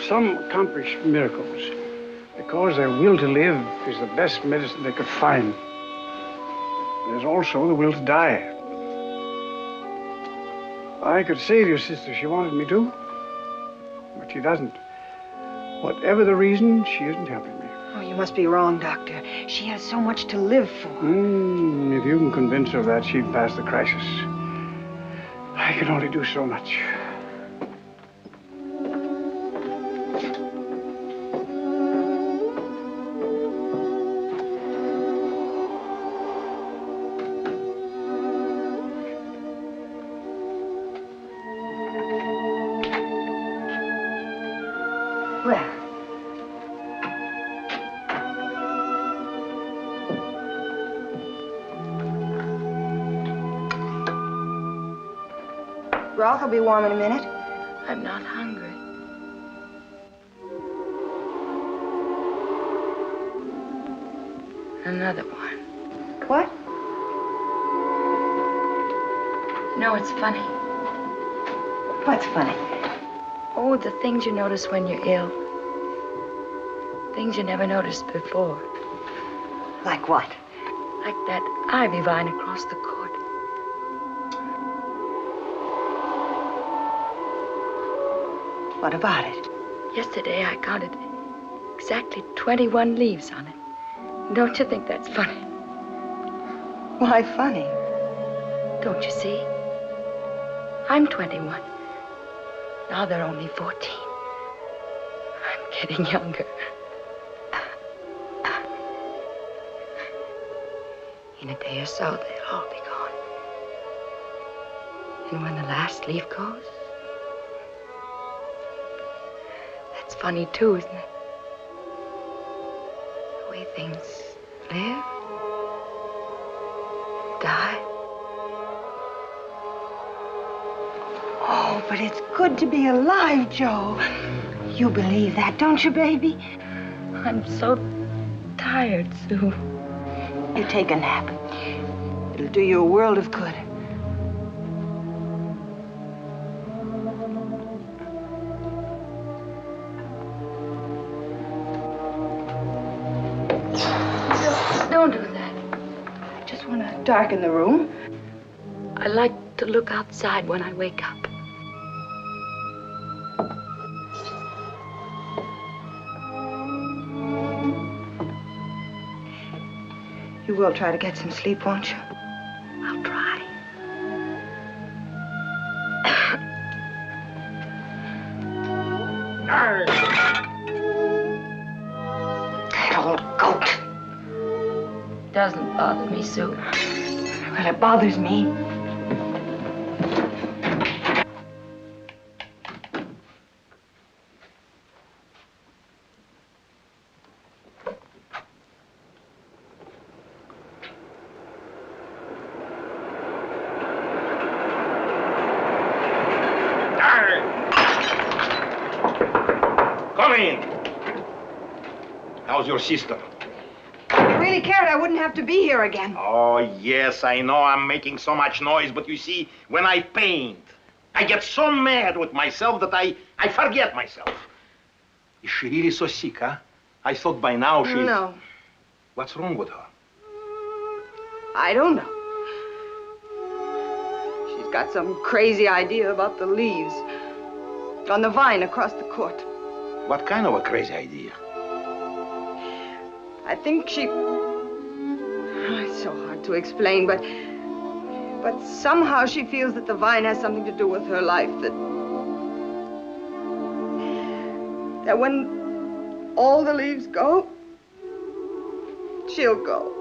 Some accomplish miracles because their will to live is the best medicine they could find. There's also the will to die. I could save your sister if she wanted me to, but she doesn't. Whatever the reason, she isn't helping me. Oh, you must be wrong, Doctor. She has so much to live for. If you can convince her of that, she'd pass the crisis. I can only do so much. Well, broth will be warm in a minute. I'm not hungry. Another one. What? No, it's funny. What's funny? Oh, the things you notice when you're ill. Things you never noticed before. Like what? Like that ivy vine across the court. What about it? Yesterday I counted exactly 21 leaves on it. Don't you think that's funny? Why funny? Don't you see? I'm 21. Now they're only 14. I'm getting younger. In a day or so, they'll all be gone. And when the last leaf goes, that's funny too, isn't it? The way things live, die. Oh, but it's good to be alive, Joe. You believe that, don't you, baby? I'm so tired, Sue. You take a nap. It'll do you a world of good. Don't do that. I just want to darken the room. I like to look outside when I wake up. You will try to get some sleep, won't you? I'll try. That old goat. Doesn't bother me, Sue. Well, it bothers me. Come in. How's your sister? If you really cared, I wouldn't have to be here again. Oh, yes, I know I'm making so much noise, but you see, when I paint, I get so mad with myself that I forget myself. Is she really so sick, huh? I thought by now she's... No. What's wrong with her? I don't know. She's got some crazy idea about the leaves on the vine across the court. What kind of a crazy idea? I think she... Oh, it's so hard to explain, but somehow she feels that the vine has something to do with her life, that when all the leaves go, she'll go.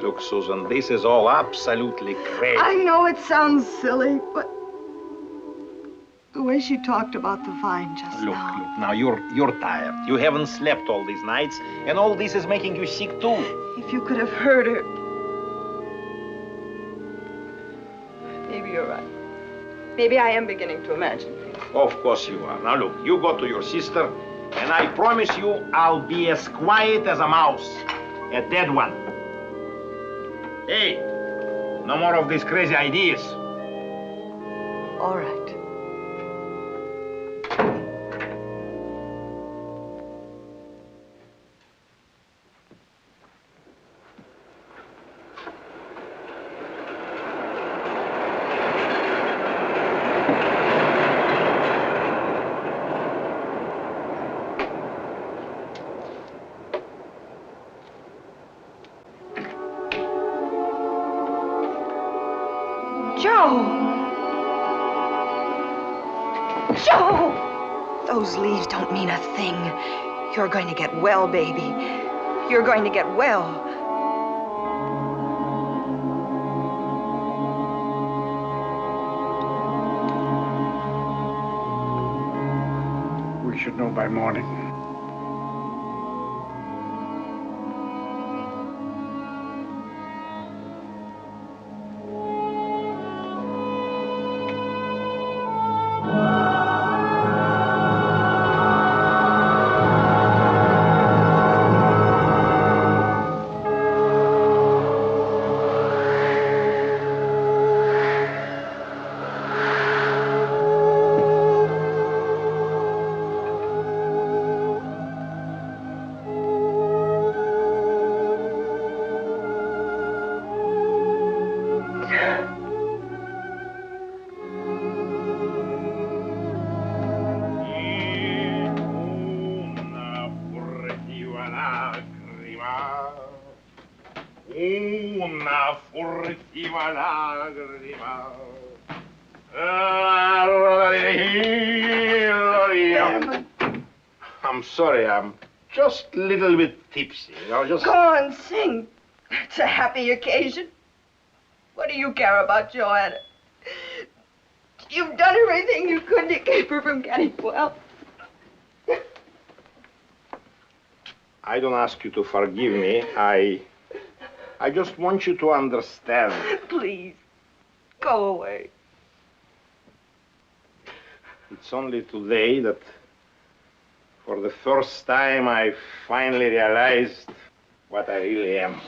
Look, Susan, this is all absolutely crazy. I know it sounds silly, but the way she talked about the vine just now. Look, now you're tired. You haven't slept all these nights, and all this is making you sick too. If you could have heard her. Maybe you're right. Maybe I am beginning to imagine things. Of course you are. Now look, you go to your sister, and I promise you I'll be as quiet as a mouse. A dead one. Hey, no more of these crazy ideas. All right. Joe! Those leaves don't mean a thing. You're going to get well, baby. You're going to get well. We should know by morning. Una furtiva lagrima. I'm sorry, I'm just a little bit tipsy. Go on, sing. It's a happy occasion. What do you care about Joanna? You've done everything you could to keep her from getting well. I don't ask you to forgive me. I just want you to understand. Please, go away. It's only today that, for the first time, I finally realized what I really am.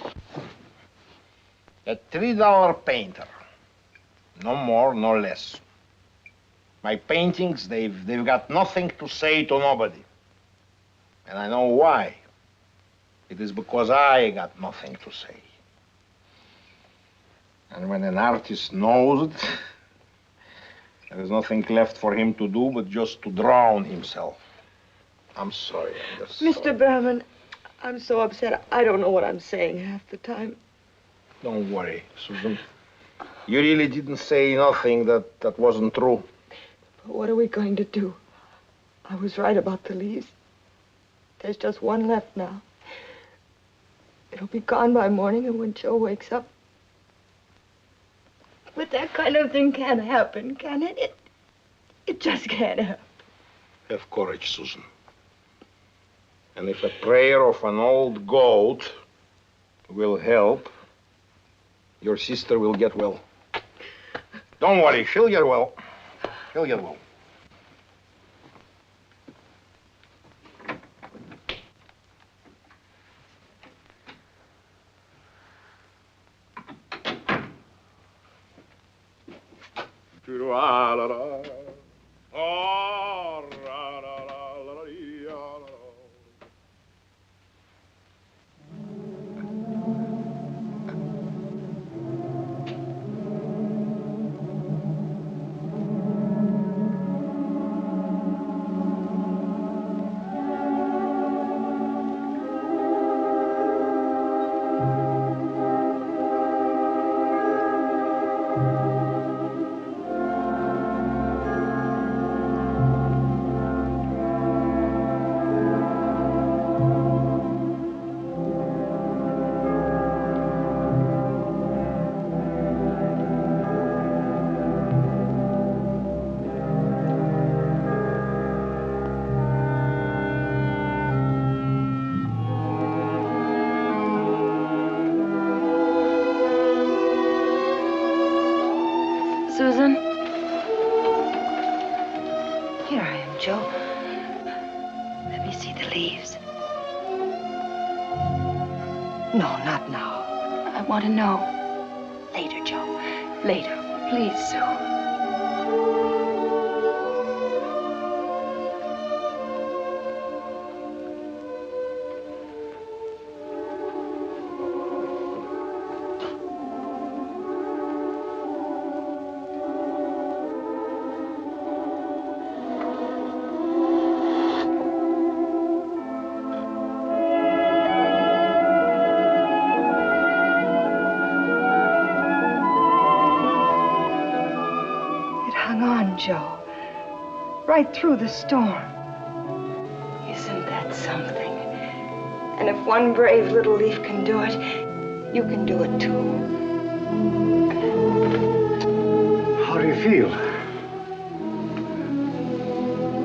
A $3 painter. No more, no less. My paintings, they've got nothing to say to nobody. And I know why. It is because I got nothing to say. And when an artist knows it, there is nothing left for him to do but just to drown himself. I'm sorry. I'm just Mr. Berman, I'm so upset. I don't know what I'm saying half the time. Don't worry, Susan. You really didn't say nothing that wasn't true. But what are we going to do? I was right about the leaves. There's just one left now. It'll be gone by morning, and when Joe wakes up. But that kind of thing can't happen, can it? It just can't happen. Have courage, Susan. And if a prayer of an old goat will help, your sister will get well. Don't worry, she'll get well. She'll get well. Susan? Here I am, Joe. Let me see the leaves. No, not now. I want to know. Later, Joe. Later. Please, Sue. Joe. Right through the storm. Isn't that something? And if one brave little leaf can do it, you can do it too. How do you feel?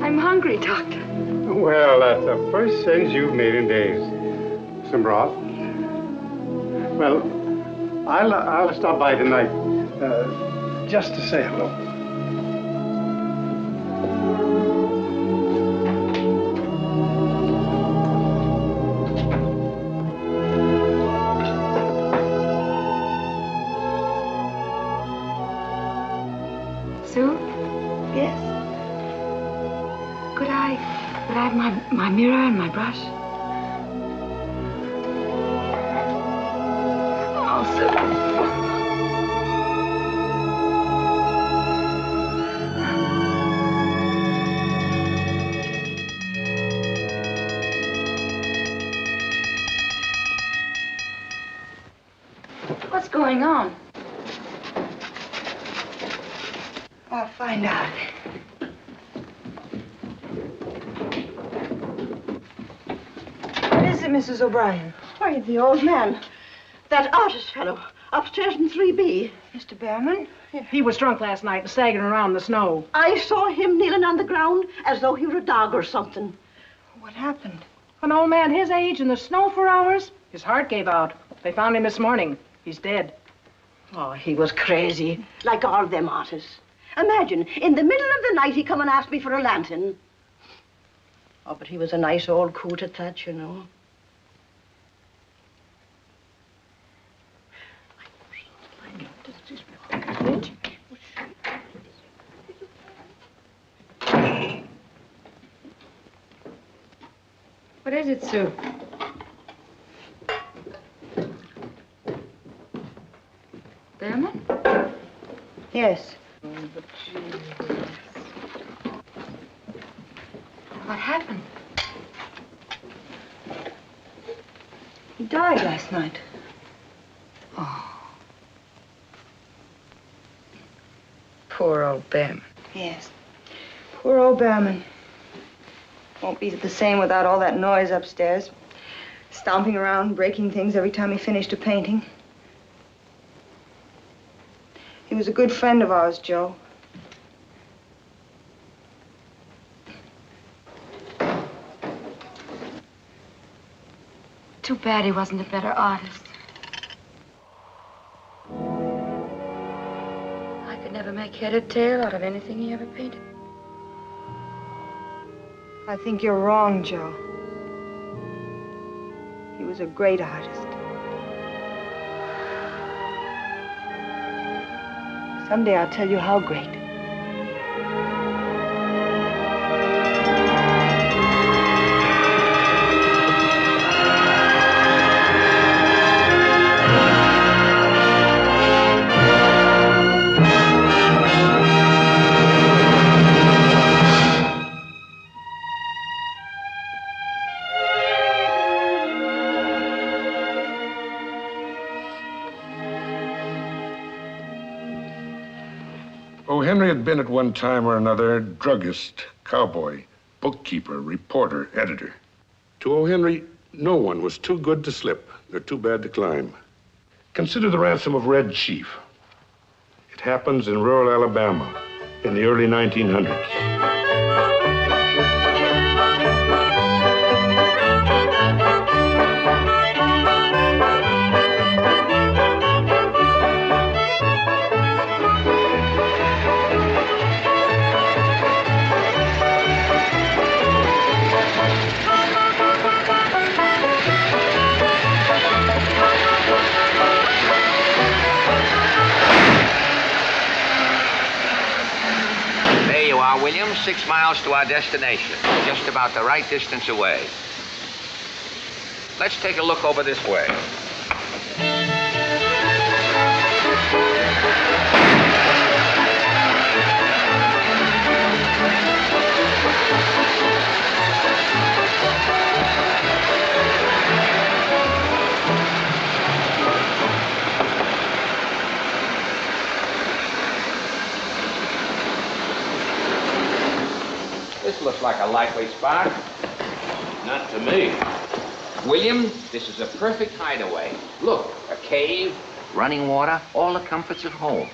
I'm hungry, Doctor. Well, that's the first sense you've made in days. Some broth? Well, I'll stop by tonight, just to say hello. Sue? Yes? Could I have my mirror and my brush? Oh, Sue. What's going on? I'll find out. What is it, Mrs. O'Brien? Why, the old man. That artist fellow upstairs in 3B. Mr. Behrman? He was drunk last night and staggering around in the snow. I saw him kneeling on the ground as though he were a dog or something. What happened? An old man his age in the snow for hours. His heart gave out. They found him this morning. He's dead. Oh, he was crazy. Like all them artists. Imagine, in the middle of the night, he come and asked me for a lantern. Oh, but he was a nice old coot at that, you know. What is it, Sue? Behrman? Yes. What happened? He died last night. Oh. Poor old Behrman. Yes. Poor old Behrman. Won't be the same without all that noise upstairs. Stomping around, breaking things every time he finished a painting. He was a good friend of ours, Joe. Too bad he wasn't a better artist. could never make head or tail out of anything he ever painted. I think you're wrong, Joe. He was a great artist. Someday I'll tell you how great. O. Henry had been at one time or another druggist, cowboy, bookkeeper, reporter, editor. To O. Henry, no one was too good to slip or too bad to climb. Consider the ransom of Red Chief. It happens in rural Alabama in the early 1900s. William, 6 miles to our destination. Just about the right distance away. Let's take a look over this way. This looks like a likely spot. Not to me. William, this is a perfect hideaway. Look, a cave, running water, all the comforts of home.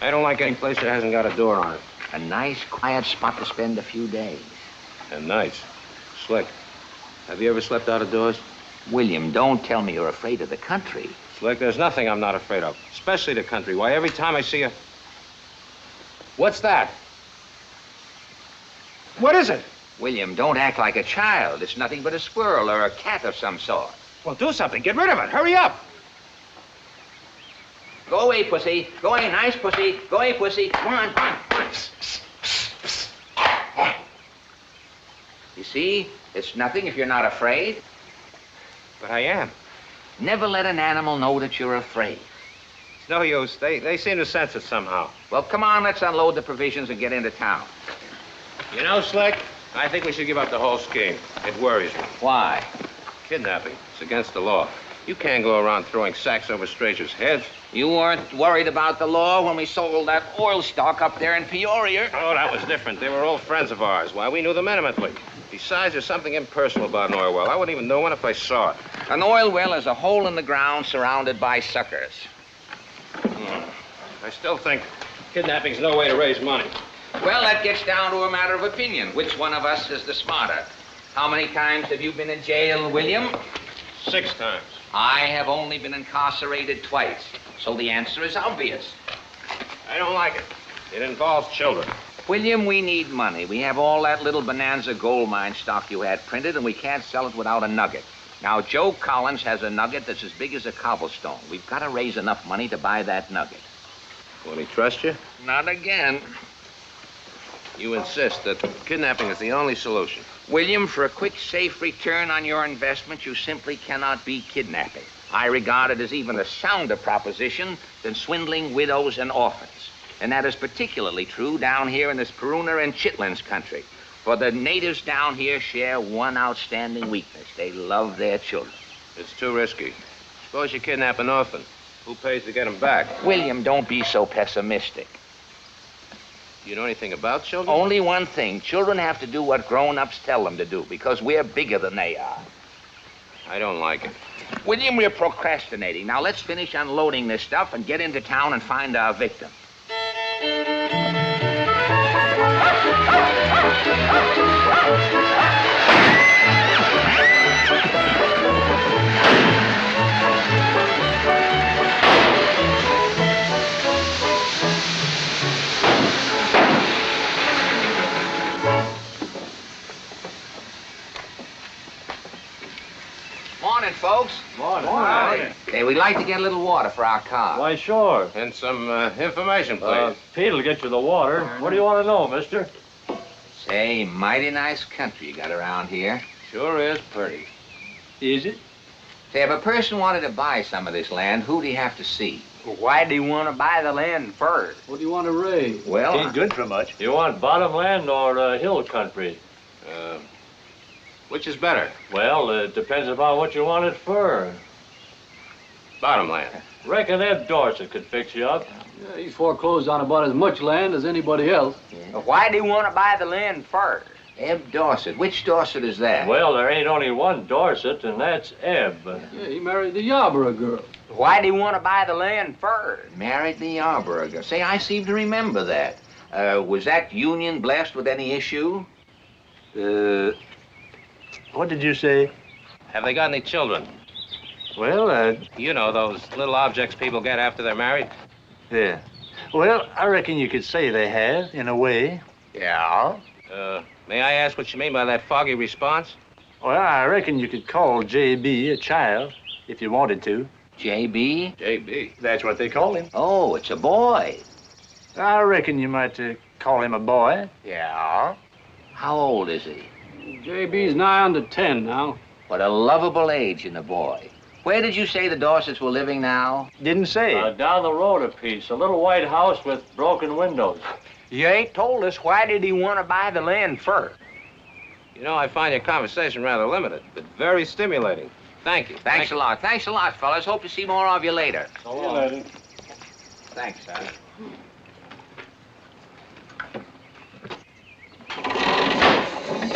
I don't like any place that hasn't got a door on it. A nice, quiet spot to spend a few days. And nice. Slick. Have you ever slept out of doors? William, don't tell me you're afraid of the country. Slick, there's nothing I'm not afraid of. Especially the country. Why, every time I see a... What's that? What is it? William, don't act like a child. It's nothing but a squirrel or a cat of some sort. Well, do something. Get rid of it. Hurry up. Go away, pussy. Go away, nice pussy. Go away, pussy. Come on, come on. You see, it's nothing if you're not afraid. But I am. Never let an animal know that you're afraid. It's no use. They seem to sense it somehow. Well, come on, let's unload the provisions and get into town. You know, Slick, I think we should give up the whole scheme. It worries me. Why? Kidnapping. It's against the law. You can't go around throwing sacks over strangers' heads. You weren't worried about the law when we sold that oil stock up there in Peoria. Oh, that was different. They were old friends of ours. Why, we knew them intimately. Besides, there's something impersonal about an oil well. I wouldn't even know one if I saw it. An oil well is a hole in the ground surrounded by suckers. I still think kidnapping's no way to raise money. Well, that gets down to a matter of opinion. Which one of us is the smarter? How many times have you been in jail, William? 6 times. I have only been incarcerated twice. So the answer is obvious. I don't like it. It involves children. William, we need money. We have all that little Bonanza gold mine stock you had printed, and we can't sell it without a nugget. Now, Joe Collins has a nugget that's as big as a cobblestone. We've got to raise enough money to buy that nugget. Will he trust you? Not again. You insist that kidnapping is the only solution. William, for a quick, safe return on your investment, you simply cannot be kidnapping. I regard it as even a sounder proposition than swindling widows and orphans. And that is particularly true down here in this Puruna and Chitlins country. For the natives down here share one outstanding weakness. They love their children. It's too risky. Suppose you kidnap an orphan. Who pays to get him back? William, don't be so pessimistic. Do you know anything about children? Only one thing. Children have to do what grown-ups tell them to do because we're bigger than they are. I don't like it. William, we're procrastinating. Now let's finish unloading this stuff and get into town and find our victim. Hey, we'd like to get a little water for our car. Why, sure. And some information, please. Pete'll get you the water. What do you want to know, mister? Say, mighty nice country you got around here. Sure is pretty. Is it? Say, if a person wanted to buy some of this land, who'd he have to see? Why do you want to buy the land first? What do you want to raise? Well, Ain't good for much. You want bottomland or hill country? Which is better? Well, it depends upon what you want it for. Bottomland. Reckon Ed Dorset could fix you up. Yeah, he's foreclosed on about as much land as anybody else. Why do you want to buy the land first? Eb Dorset. Which Dorset is that? Well, there ain't only one Dorset, and that's Eb. Yeah, he married the Yarborough girl. Why do you want to buy the land first? Married the Yarborough girl. Say, I seem to remember that. Was that union blessed with any issue? What did you say? Have they got any children? Well, You know, those little objects people get after they're married? yeah. Well, I reckon you could say they have, in a way. Yeah. May I ask what you mean by that foggy response? Well, I reckon you could call J.B. a child, if you wanted to. J.B.? J.B. That's what they call him. Oh, it's a boy. I reckon you might call him a boy. Yeah. How old is he? JB's nigh on to 10 now. What a lovable age in a boy. Where did you say the Dorsets were living now? Didn't say. Down the road a piece, a little white house with broken windows. You ain't told us why did he want to buy the land first? You know, I find your conversation rather limited, but very stimulating. Thank you. Thanks a lot. Thanks a lot, fellas. Hope to see more of you later. See you later. Thanks, son.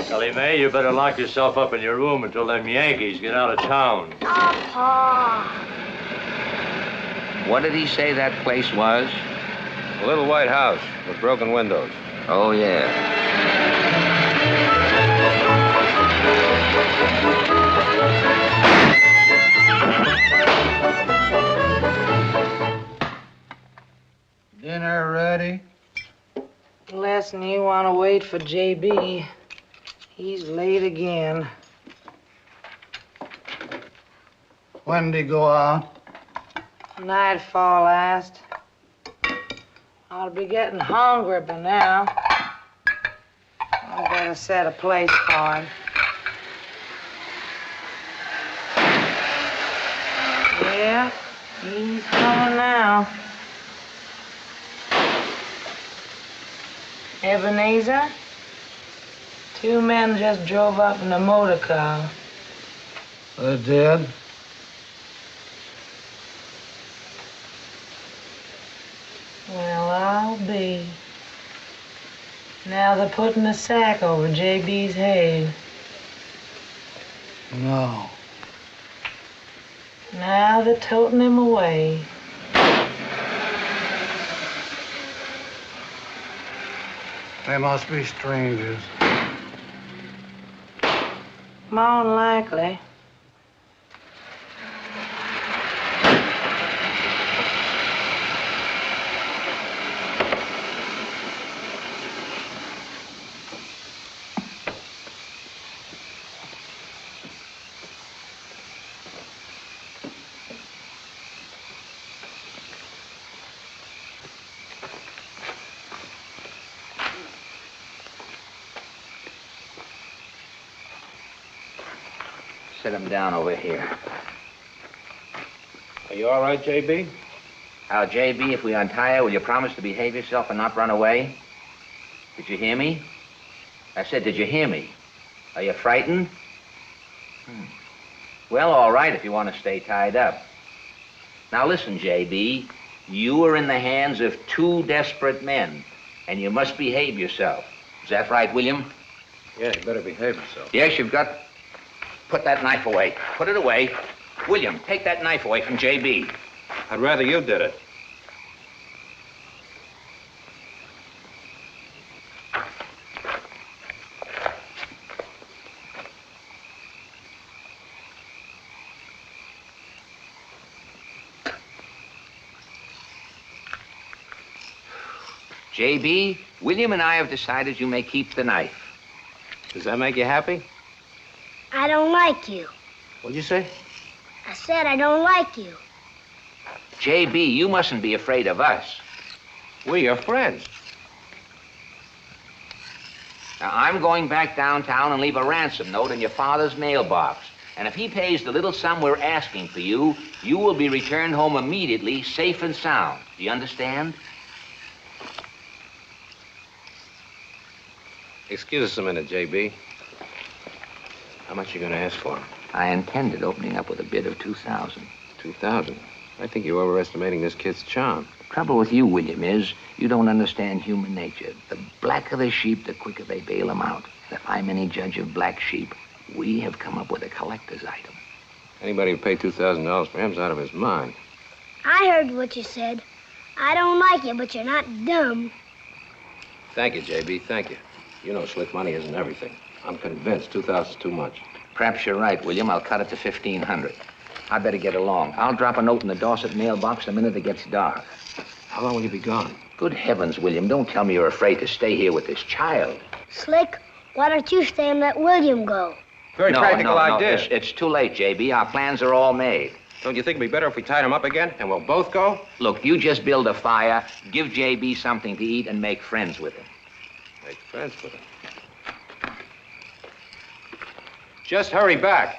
Ellie Mae, you better lock yourself up in your room until them Yankees get out of town. Pa. What did he say that place was? A little white house with broken windows. Oh, yeah. Dinner ready? Lesson, you want to wait for J.B. He's late again. When did he go out? Nightfall last. I'll be getting hungry by now. I better set a place for him. Yeah, he's coming now. Ebenezer? 2 men just drove up in a motor car. They're dead? Well, I'll be. Now they're putting a sack over J.B.'s head. No. Now they're toting him away. They must be strangers. More than likely. Sit him down over here. Are you all right, J.B.? Now, J.B., if we untie you, will you promise to behave yourself and not run away? Did you hear me? I said, did you hear me? Are you frightened? Well, all right, if you want to stay tied up. Now, listen, J.B., you are in the hands of 2 desperate men, and you must behave yourself. Is that right, William? Yeah, you better behave yourself. Yes, you've got... Put that knife away. Put it away. William, take that knife away from J.B. I'd rather you did it. J.B., William and I have decided you may keep the knife. Does that make you happy? I don't like you. What'd you say? I said I don't like you. J.B., you mustn't be afraid of us. We're your friends. Now, I'm going back downtown and leave a ransom note in your father's mailbox. And if he pays the little sum we're asking for you, you will be returned home immediately, safe and sound. Do you understand? Excuse us a minute, J.B. How much are you going to ask for him? I intended opening up with a bid of $2,000. 2,000? I think you're overestimating this kid's charm. The trouble with you, William, is you don't understand human nature. The blacker the sheep, the quicker they bail them out. And if I'm any judge of black sheep, we have come up with a collector's item. Anybody who paid $2,000 for him's out of his mind. I heard what you said. I don't like you, but you're not dumb. Thank you, J.B., thank you. You know slick money isn't everything. I'm convinced 2,000's too much. Perhaps you're right, William. I'll cut it to 1,500. I'd better get along. I'll drop a note in the Dorset mailbox the minute it gets dark. How long will you be gone? Good heavens, William, don't tell me you're afraid to stay here with this child. Slick, why don't you stay and let William go? Very practical No, idea. it's too late, J.B. Our plans are all made. Don't you think it'd be better if we tied him up again and we'll both go? Look, you just build a fire, give J.B. something to eat, and make friends with him. Make friends with him. Just hurry back.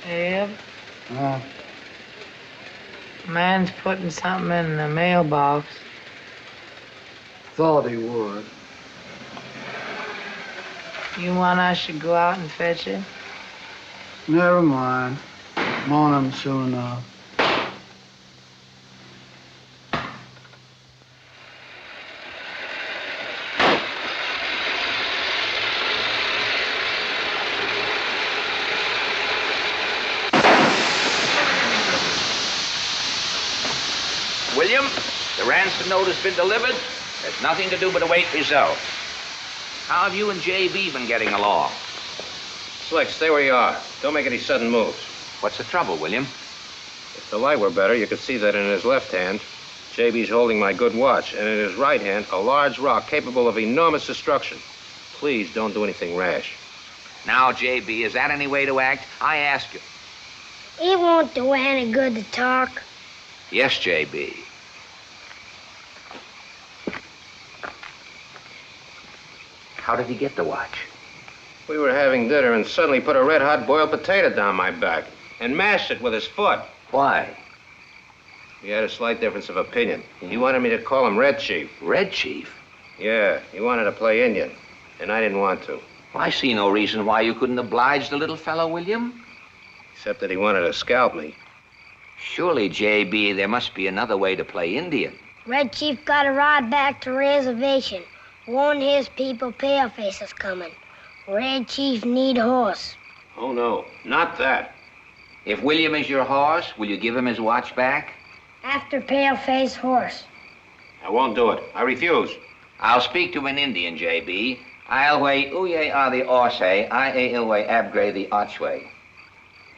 Eb? Man's putting something in the mailbox. Thought he would. You want I should go out and fetch it? Never mind. I'm on him soon enough. William, the ransom note has been delivered. There's nothing to do but await results. How have you and J.B. been getting along? Slick, stay where you are. Don't make any sudden moves. What's the trouble, William? If the light were better, you could see that in his left hand, J.B.'s holding my good watch, and in his right hand, a large rock capable of enormous destruction. Please don't do anything rash. Now, J.B., is that any way to act? I ask you. It won't do any good to talk. Yes, J.B. How did he get the watch? We were having dinner and suddenly put a red-hot boiled potato down my back and mashed it with his foot. Why? We had a slight difference of opinion. He wanted me to call him Red Chief. Red Chief? Yeah, he wanted to play Indian, and I didn't want to. Well, I see no reason why you couldn't oblige the little fellow, William. Except that he wanted to scalp me. Surely, J.B., there must be another way to play Indian. Red Chief got to ride back to reservation. Warn his people Paleface is coming. Red Chief need horse. Oh, no, not that. If William is your horse, will you give him his watch back? After Paleface horse. I won't do it. I refuse. I'll speak to an Indian, J.B. I'll way uye the orse, I ilwe abgre the archway.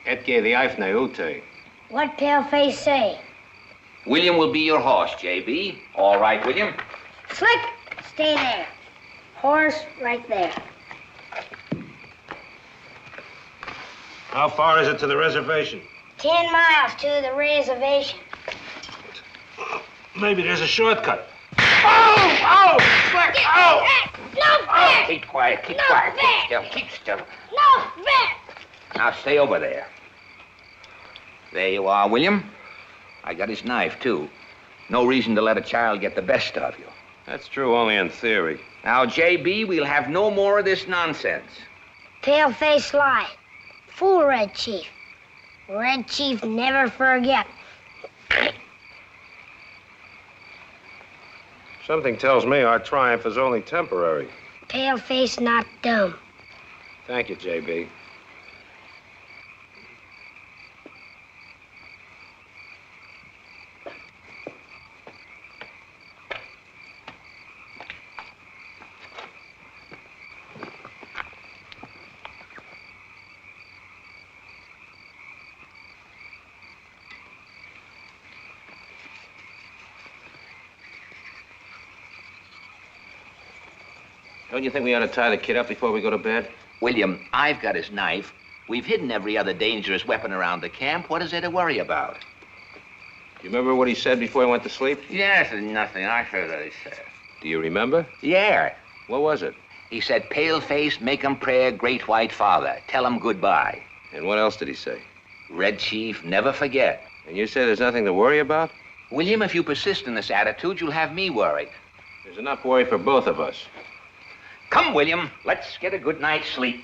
Etge the ifne ute. What Paleface say? William will be your horse, J.B. All right, William? Slick, stay there. Horse right there. How far is it to the reservation? 10 miles to the reservation. Maybe there's a shortcut. Oh! Slick! No fair! Keep quiet, keep No quiet. fair! Keep still. No fair! Now stay over there. There you are, William. I got his knife, too. No reason to let a child get the best of you. That's true only in theory. Now, J.B., we'll have no more of this nonsense. Paleface lie. Fool Red Chief. Red Chief never forget. Something tells me our triumph is only temporary. Paleface not dumb. Thank you, J.B. Don't you think we ought to tie the kid up before we go to bed? William, I've got his knife. We've hidden every other dangerous weapon around the camp. What is there to worry about? Do you remember what he said before he went to sleep? Yes, nothing. I heard what he said. Do you remember? Yeah. What was it? He said, pale-face, make 'em prayer, great white father. Tell 'em goodbye. And what else did he say? Red Chief, never forget. And you say there's nothing to worry about? William, if you persist in this attitude, you'll have me worried. There's enough worry for both of us. Come, William, let's get a good night's sleep.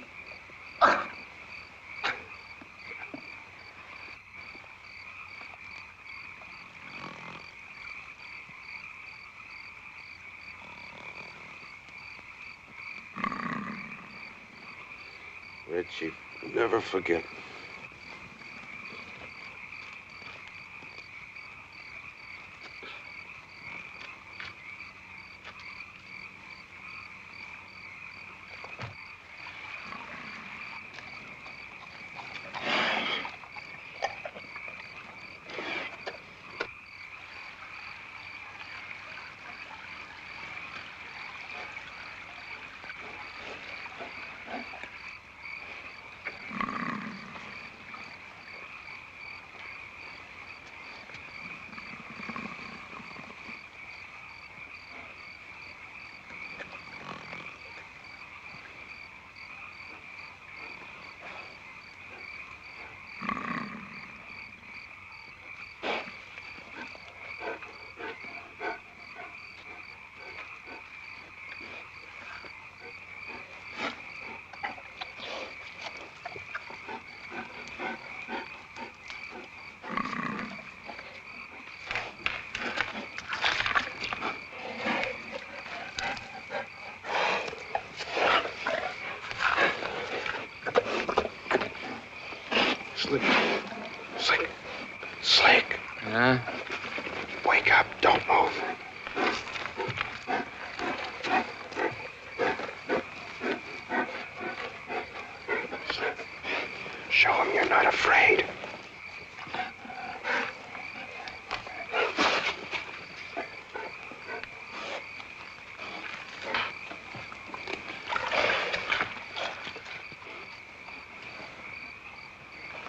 Red Chief, never forget. Slick. Huh? Wake up. Don't move. Show him you're not afraid.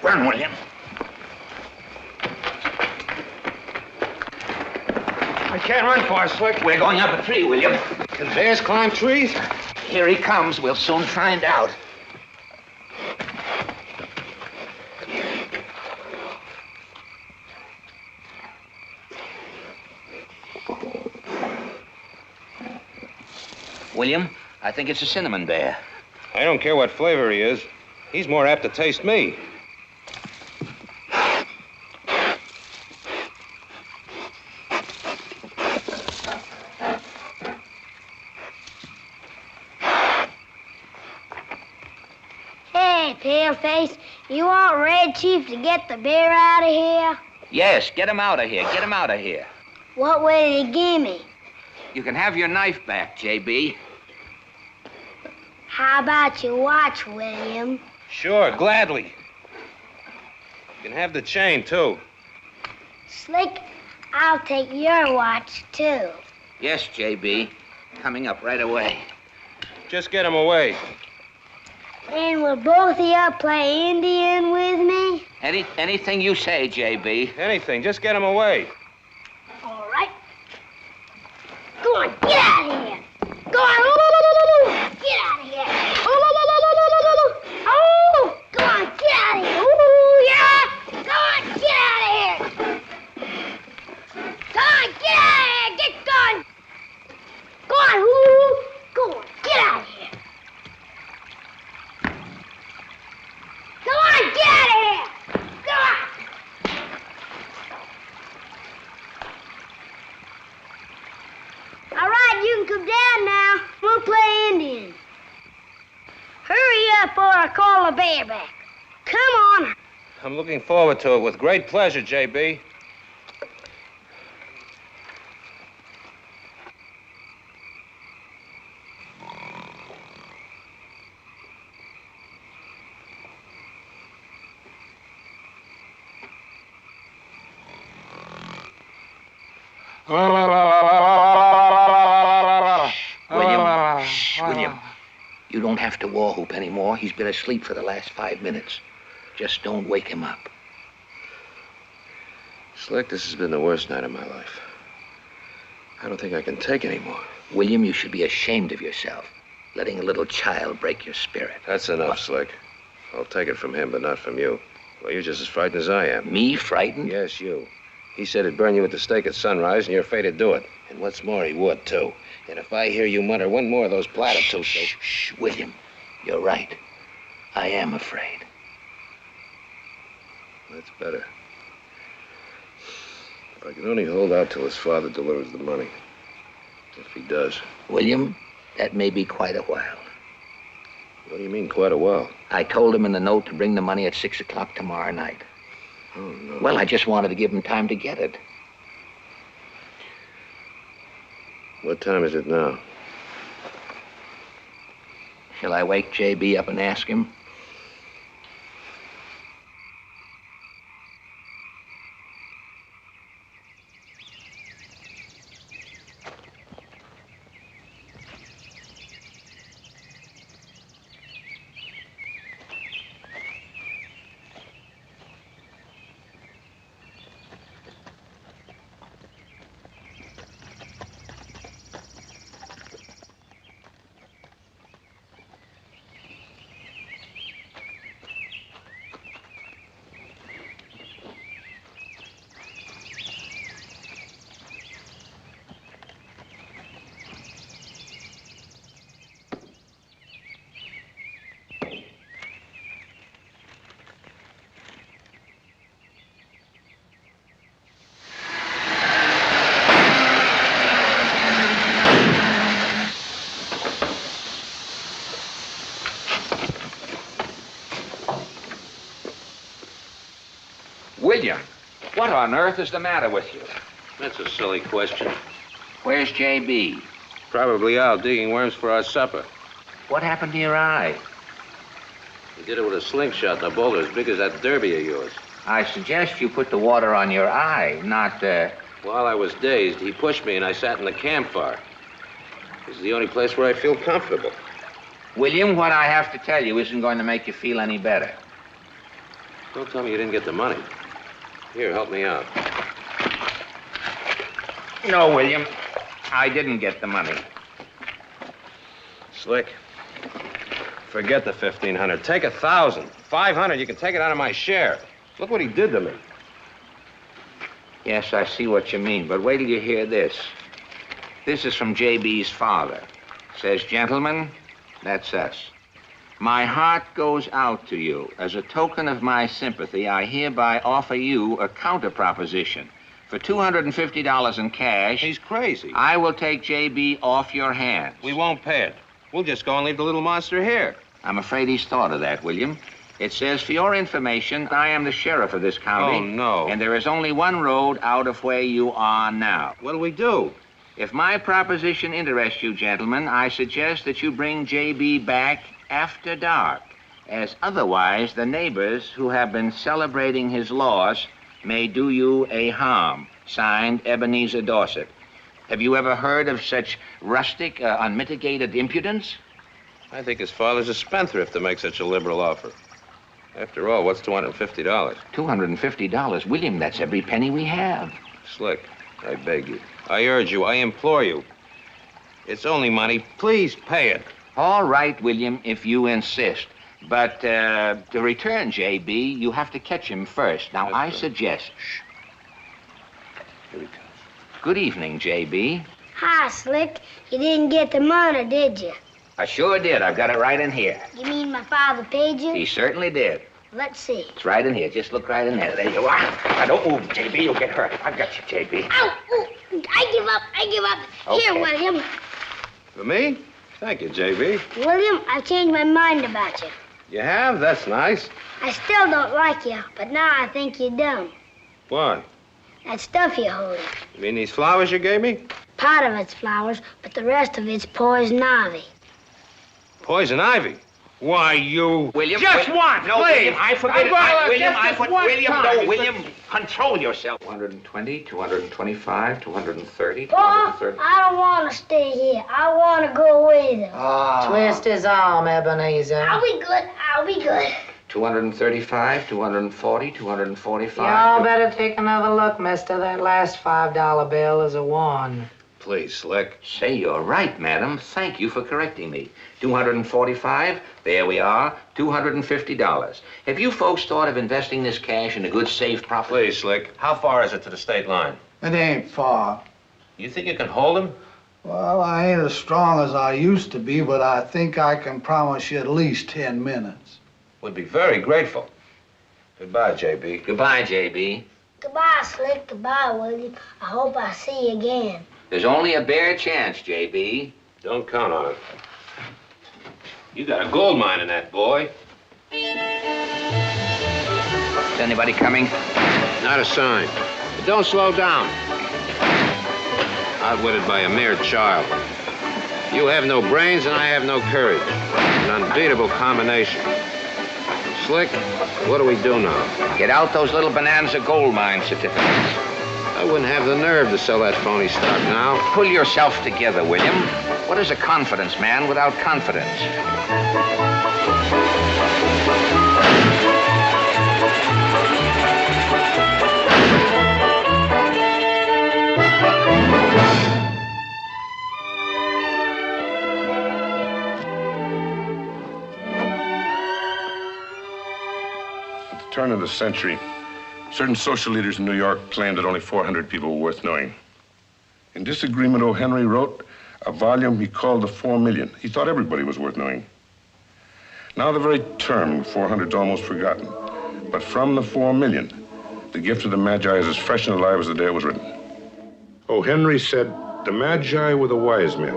Run, William. I can't run far, Slick. We're going up a tree, William. Can bears climb trees? Here he comes. We'll soon find out. William, I think it's a cinnamon bear. I don't care what flavor he is. He's more apt to taste me. Hey, Paleface, you want Red Chief to get the bear out of here? Yes, get him out of here. Get him out of here. What will he give me? You can have your knife back, J.B. How about your watch, William? Sure, gladly. You can have the chain, too. Slick, I'll take your watch, too. Yes, J.B. Coming up right away. Just get him away. And will both of you play Indian with me? Anything you say, J.B. Anything, just get him away. All right. Go on, get out of here. Go on. Get out of here. Oh, go on, get out of here. Ooh, yeah. Go on, get out of here. Go on, get out of here. Get going. Go on, ooh. Go on, get out of here. Go on, get out of here. Go on. All right, you can come down now. We'll play Indian. Hurry up or I'll call the bear back. Come on. I'm looking forward to it with great pleasure, J.B. William, Shh, William. You don't have to war whoop anymore. He's been asleep for the last 5 minutes. Just don't wake him up. Slick, this has been the worst night of my life. I don't think I can take any more. William, you should be ashamed of yourself. Letting a little child break your spirit. That's enough, Slick. I'll take it from him, but not from you. Well, you're just as frightened as I am. Me frightened? Yes, you. He said he'd burn you at the stake at sunrise, and you're afraid to do it. And what's more, he would, too. And if I hear you mutter one more of those platitudes... Shh, William. You're right. I am afraid. That's better. If I can only hold out till his father delivers the money. If he does. William, that may be quite a while. What do you mean, quite a while? I told him in the note to bring the money at 6 o'clock tomorrow night. Oh, no. Well, I just wanted to give him time to get it. What time is it now? Shall I wake J.B. up and ask him? William, what on earth is the matter with you? That's a silly question. Where's J.B.? Probably out digging worms for our supper. What happened to your eye? He did it with a slingshot and a boulder as big as that derby of yours. I suggest you put the water on your eye, not, While I was dazed, he pushed me and I sat in the campfire. This is the only place where I feel comfortable. William, what I have to tell you isn't going to make you feel any better. Don't tell me you didn't get the money. Here, help me out. No, William, I didn't get the money. Slick, forget the 1,500. Take 1,000. 500, you can take it out of my share. Look what he did to me. Yes, I see what you mean, but wait till you hear this. This is from J.B.'s father. Says, gentlemen, that's us. My heart goes out to you. As a token of my sympathy, I hereby offer you a counter proposition. For $250 in cash... He's crazy. I will take J.B. off your hands. We won't pay it. We'll just go and leave the little monster here. I'm afraid he's thought of that, William. It says, for your information, I am the sheriff of this county. Oh, no. And there is only one road out of where you are now. What'll we do? If my proposition interests you, gentlemen, I suggest that you bring J.B. back after dark, as otherwise the neighbors who have been celebrating his loss may do you a harm. Signed, Ebenezer Dorset. Have you ever heard of such rustic, unmitigated impudence? I think his father's a spendthrift to make such a liberal offer. After all, what's $250? $250? William, that's every penny we have. Slick, I beg you. I urge you, I implore you. It's only money. Please pay it. All right, William, if you insist. But to return J.B., you have to catch him first. Now, I suggest... Shh. Here he comes. Good evening, J.B. Hi, Slick. You didn't get the money, did you? I sure did. I've got it right in here. You mean my father paid you? He certainly did. Let's see. It's right in here. Just look right in there. There you are. Now, don't move, J.B. You'll get hurt. I've got you, J.B. Ow! Ooh. I give up. I give up. Okay. Here, William. For me? Thank you, J.B. William, I've changed my mind about you. You have? That's nice. I still don't like you, but now I think you're dumb. Why? That stuff you're holding. You mean these flowers you gave me? Part of it's flowers, but the rest of it's poison ivy. Poison ivy? Why, you... William. Just once, No, please. William, I forbid it. William, William, time. no, William, control yourself. 220, 225, 230, Pa, 230. I don't want to stay here. I want to go away though. Twist his arm, Ebenezer. I'll be good. I'll be good. 235, 240, 245. Y'all better take another look, mister. That last $5 bill is a 1. Please, Slick. Say you're right, madam. Thank you for correcting me. 245, there we are, $250. Have you folks thought of investing this cash in a good, safe property? Please, Slick. How far is it to the state line? It ain't far. You think you can hold him? Well, I ain't as strong as I used to be, but I think I can promise you at least 10 minutes. Would be very grateful. Goodbye, J.B. Goodbye, J.B. Goodbye, Slick. Goodbye, William. I hope I see you again. There's only a bare chance, J.B. Don't count on it. You got a gold mine in that, boy. Is anybody coming? Not a sign. But don't slow down. Outwitted by a mere child. You have no brains and I have no courage. An unbeatable combination. Slick, what do we do now? Get out those little Bonanza gold mine certificates. I wouldn't have the nerve to sell that phony stock now. Pull yourself together, William. What is a confidence man without confidence? At the turn of the century, certain social leaders in New York claimed that only 400 people were worth knowing. In disagreement, O. Henry wrote a volume he called The 4 Million. He thought everybody was worth knowing. Now the very term 400 is almost forgotten. But from the 4 million, the gift of the Magi is as fresh and alive as the day it was written. O. Henry said, the Magi were the wise men,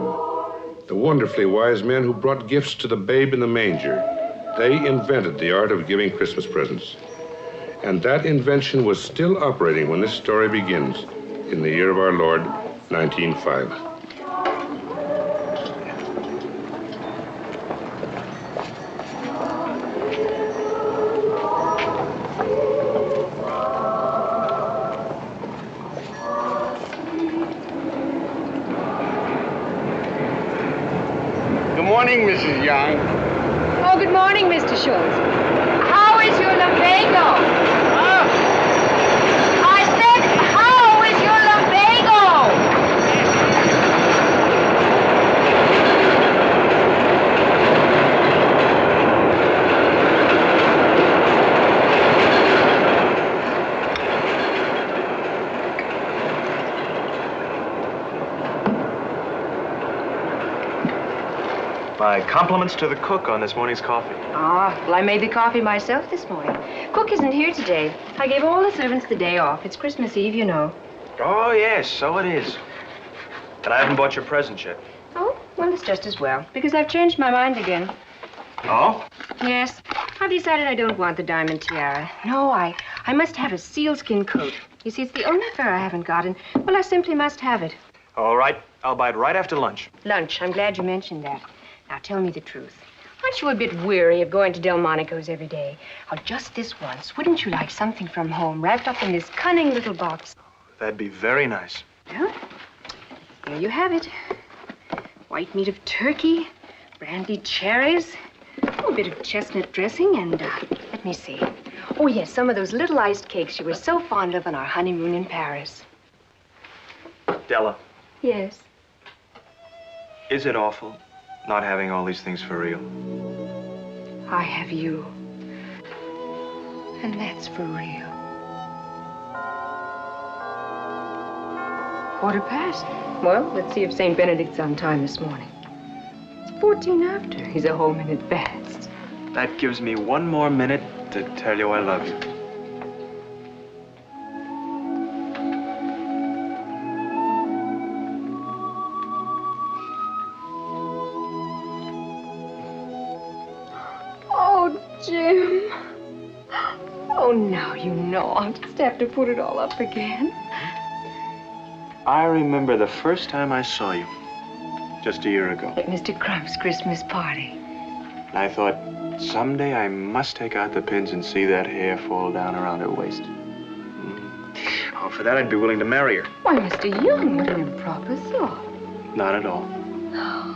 the wonderfully wise men who brought gifts to the babe in the manger. They invented the art of giving Christmas presents. And that invention was still operating when this story begins in the year of our Lord, 1905. Good morning, Mrs. Young. Oh, good morning, Mr. Schultz. How is your lumbago? I said, how is your lumbago? My compliments to the cook on this morning's coffee. Ah, well, I made the coffee myself this morning. Cook isn't here today. I gave all the servants the day off. It's Christmas Eve, you know. Oh, yes, so it is. But I haven't bought your present yet. Oh, well, it's just as well, because I've changed my mind again. Oh? Yes, I've decided I don't want the diamond tiara. No, I must have a sealskin coat. You see, it's the only fur I haven't got, and, well, I simply must have it. All right, I'll buy it right after lunch. Lunch, I'm glad you mentioned that. Now, tell me the truth. Aren't you a bit weary of going to Delmonico's every day? Oh, just this once, wouldn't you like something from home wrapped up in this cunning little box? That'd be very nice. Well, here you have it. White meat of turkey, brandied cherries, a bit of chestnut dressing, and, let me see. Oh, yes, some of those little iced cakes you were so fond of on our honeymoon in Paris. Della, Yes. is it awful not having all these things for real? I have you. And that's for real. 1:15. Well, let's see if St. Benedict's on time this morning. It's 14 after. He's a whole minute fast. That gives me one more minute to tell you I love you. Oh, Jim. Oh, now you know. I'll just have to put it all up again. I remember the first time I saw you, just a year ago. At Mr. Crump's Christmas party. And I thought, someday I must take out the pins and see that hair fall down around her waist. Oh, for that I'd be willing to marry her. Why, Mr. Young, what an improper thought. Not at all.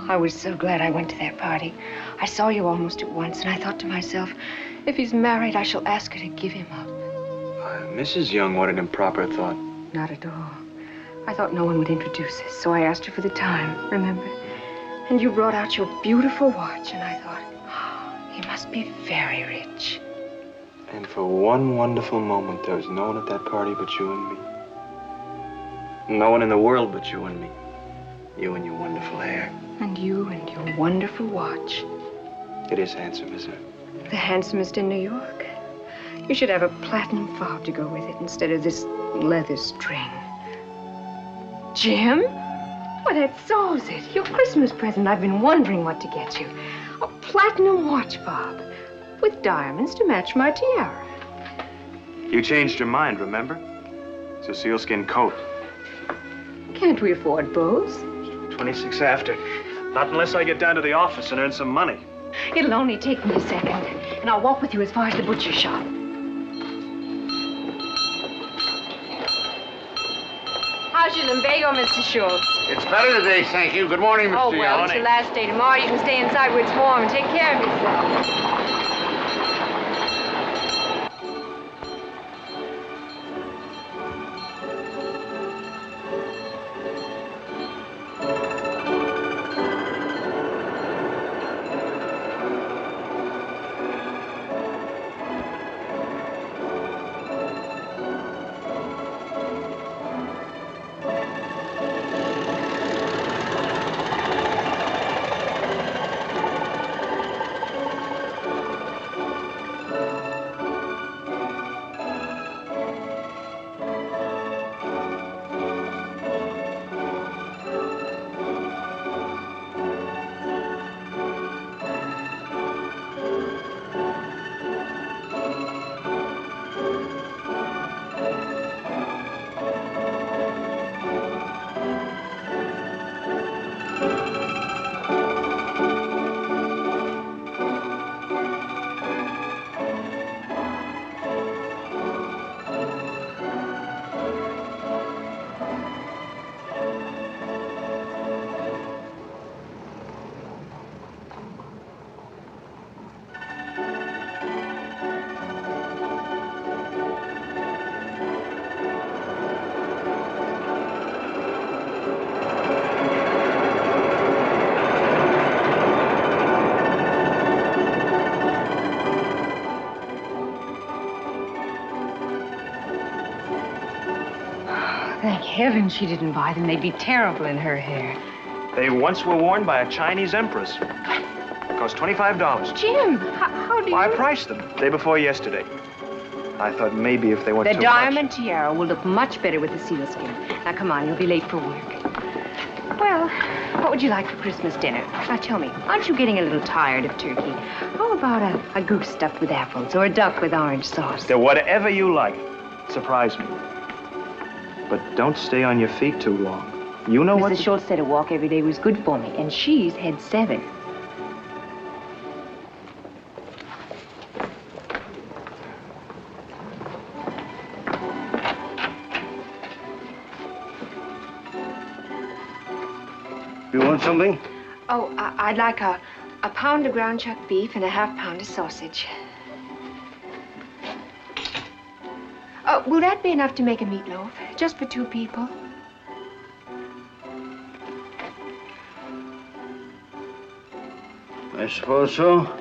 I was so glad I went to that party. I saw you almost at once, and I thought to myself, if he's married, I shall ask her to give him up. Mrs. Young, what an improper thought. Not at all. I thought no one would introduce us, so I asked you for the time, remember? And you brought out your beautiful watch, and I thought, oh, he must be very rich. And for one wonderful moment, there was no one at that party but you and me. No one in the world but you and me. You and your wonderful hair. And you and your wonderful watch. It is handsome, isn't it? The handsomest in New York. You should have a platinum fob to go with it instead of this leather string. Jim? Why, that solves it. Your Christmas present. I've been wondering what to get you. A platinum watch fob with diamonds to match my tiara. You changed your mind, remember? It's a sealskin coat. Can't we afford both? 26 after. Not unless I get down to the office and earn some money. It'll only take me a second, and I'll walk with you as far as the butcher shop. How's your lumbago, Mr. Schultz? It's better today, thank you. Good morning, Mr. Oh, well, it's your last day tomorrow. You can stay inside where it's warm and take care of yourself. Thank heaven she didn't buy them. They'd be terrible in her hair. They once were worn by a Chinese empress. Cost $25. Jim, how do you... I priced them day before yesterday. I thought maybe if they weren't The too diamond tiara will look much better with the sealskin. Now, come on, you'll be late for work. Well, what would you like for Christmas dinner? Now, tell me, aren't you getting a little tired of turkey? How about a goose stuffed with apples or a duck with orange sauce? They're whatever you like. Surprise me. But don't stay on your feet too long. You know what... Mrs. Schultz said a walk every day was good for me, and she's had 7. You want something? Oh, I'd like a pound of ground chuck beef and a half pound of sausage. Will that be enough to make a meatloaf? Just for 2 people? I suppose so.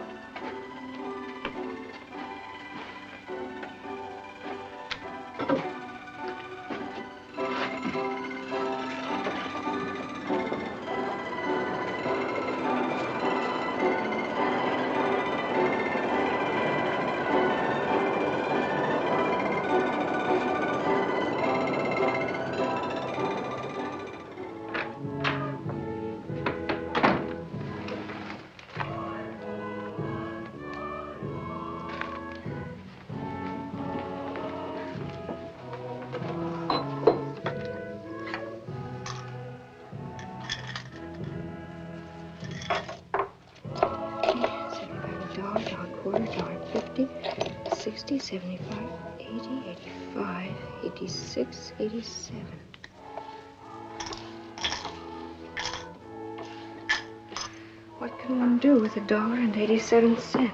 60, 75, 80, 85, 86, 87. What can one do with $1.87?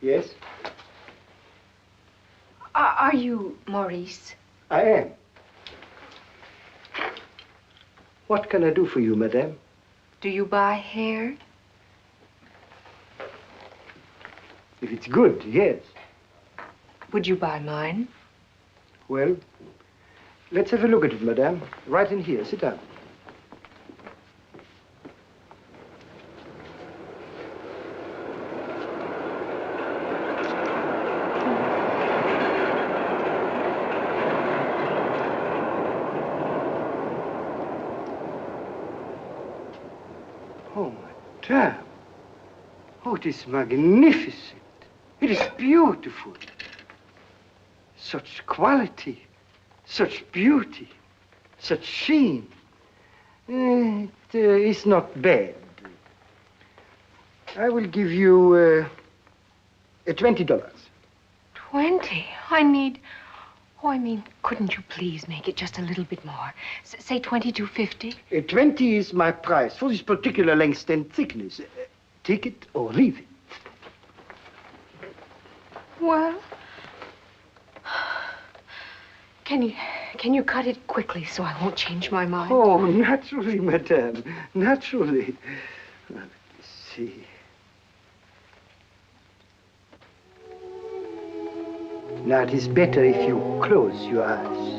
Yes? Are you Maurice? I am. What can I do for you, madame? Do you buy hair? If it's good, yes. Would you buy mine? Well, let's have a look at it, madame. Right in here. Sit down. Oh, madame. Oh, it is magnificent. It is beautiful. Such quality, such beauty, such sheen. It is not bad. I will give you $20. 20? I mean, couldn't you please make it just a little bit more? Say $22.50? 20 is my price for this particular length and thickness. Take it or leave it. Well, can you cut it quickly so I won't change my mind? Oh, naturally, madame. Naturally. Let me see. Now, it is better if you close your eyes.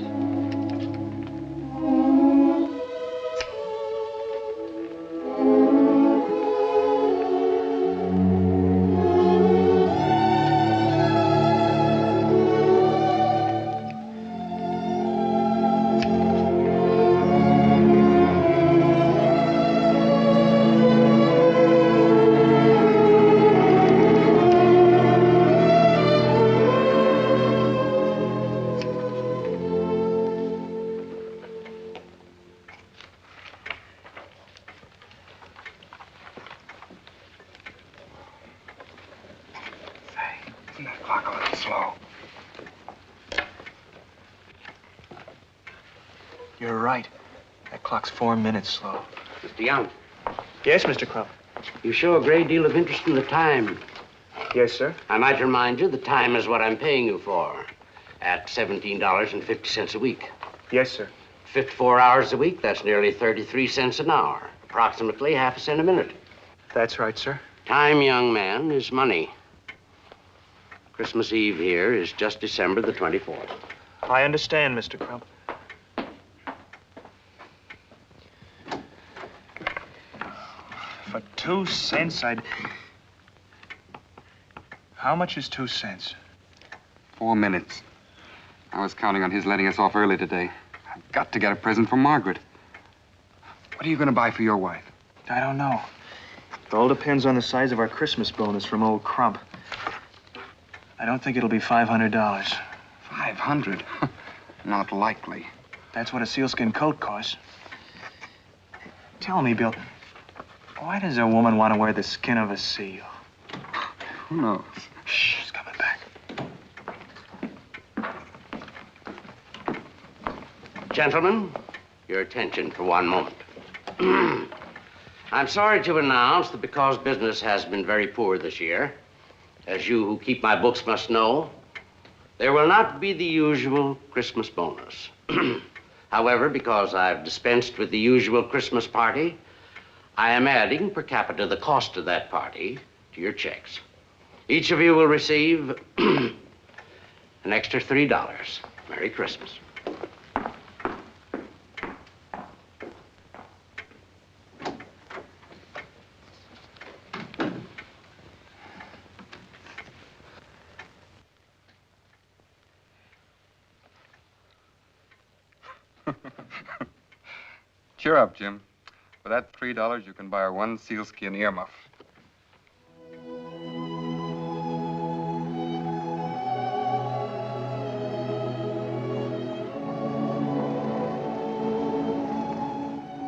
You're right. That clock's 4 minutes slow. Mr. Young. Yes, Mr. Crump. You show a great deal of interest in the time. Yes, sir. I might remind you, the time is what I'm paying you for, at $17.50 a week. Yes, sir. 54 hours a week, that's nearly 33 cents an hour, approximately half a cent a minute. That's right, sir. Time, young man, is money. Christmas Eve here is just December the 24th. I understand, Mr. Crump. For 2 cents, I'd... How much is 2 cents? 4 minutes. I was counting on his letting us off early today. I've got to get a present for Margaret. What are you going to buy for your wife? I don't know. It all depends on the size of our Christmas bonus from old Crump. I don't think it'll be $500. 500? Not likely. That's what a sealskin coat costs. Tell me, Bill, why does a woman want to wear the skin of a seal? Who knows? Shh, she's coming back. Gentlemen, your attention for one moment. I'm sorry to announce that because business has been very poor this year, as you who keep my books must know, there will not be the usual Christmas bonus. However, because I've dispensed with the usual Christmas party, I am adding per capita the cost of that party to your checks. Each of you will receive an extra $3. Merry Christmas. Cheer up, Jim. For that $3, you can buy her one sealskin earmuff.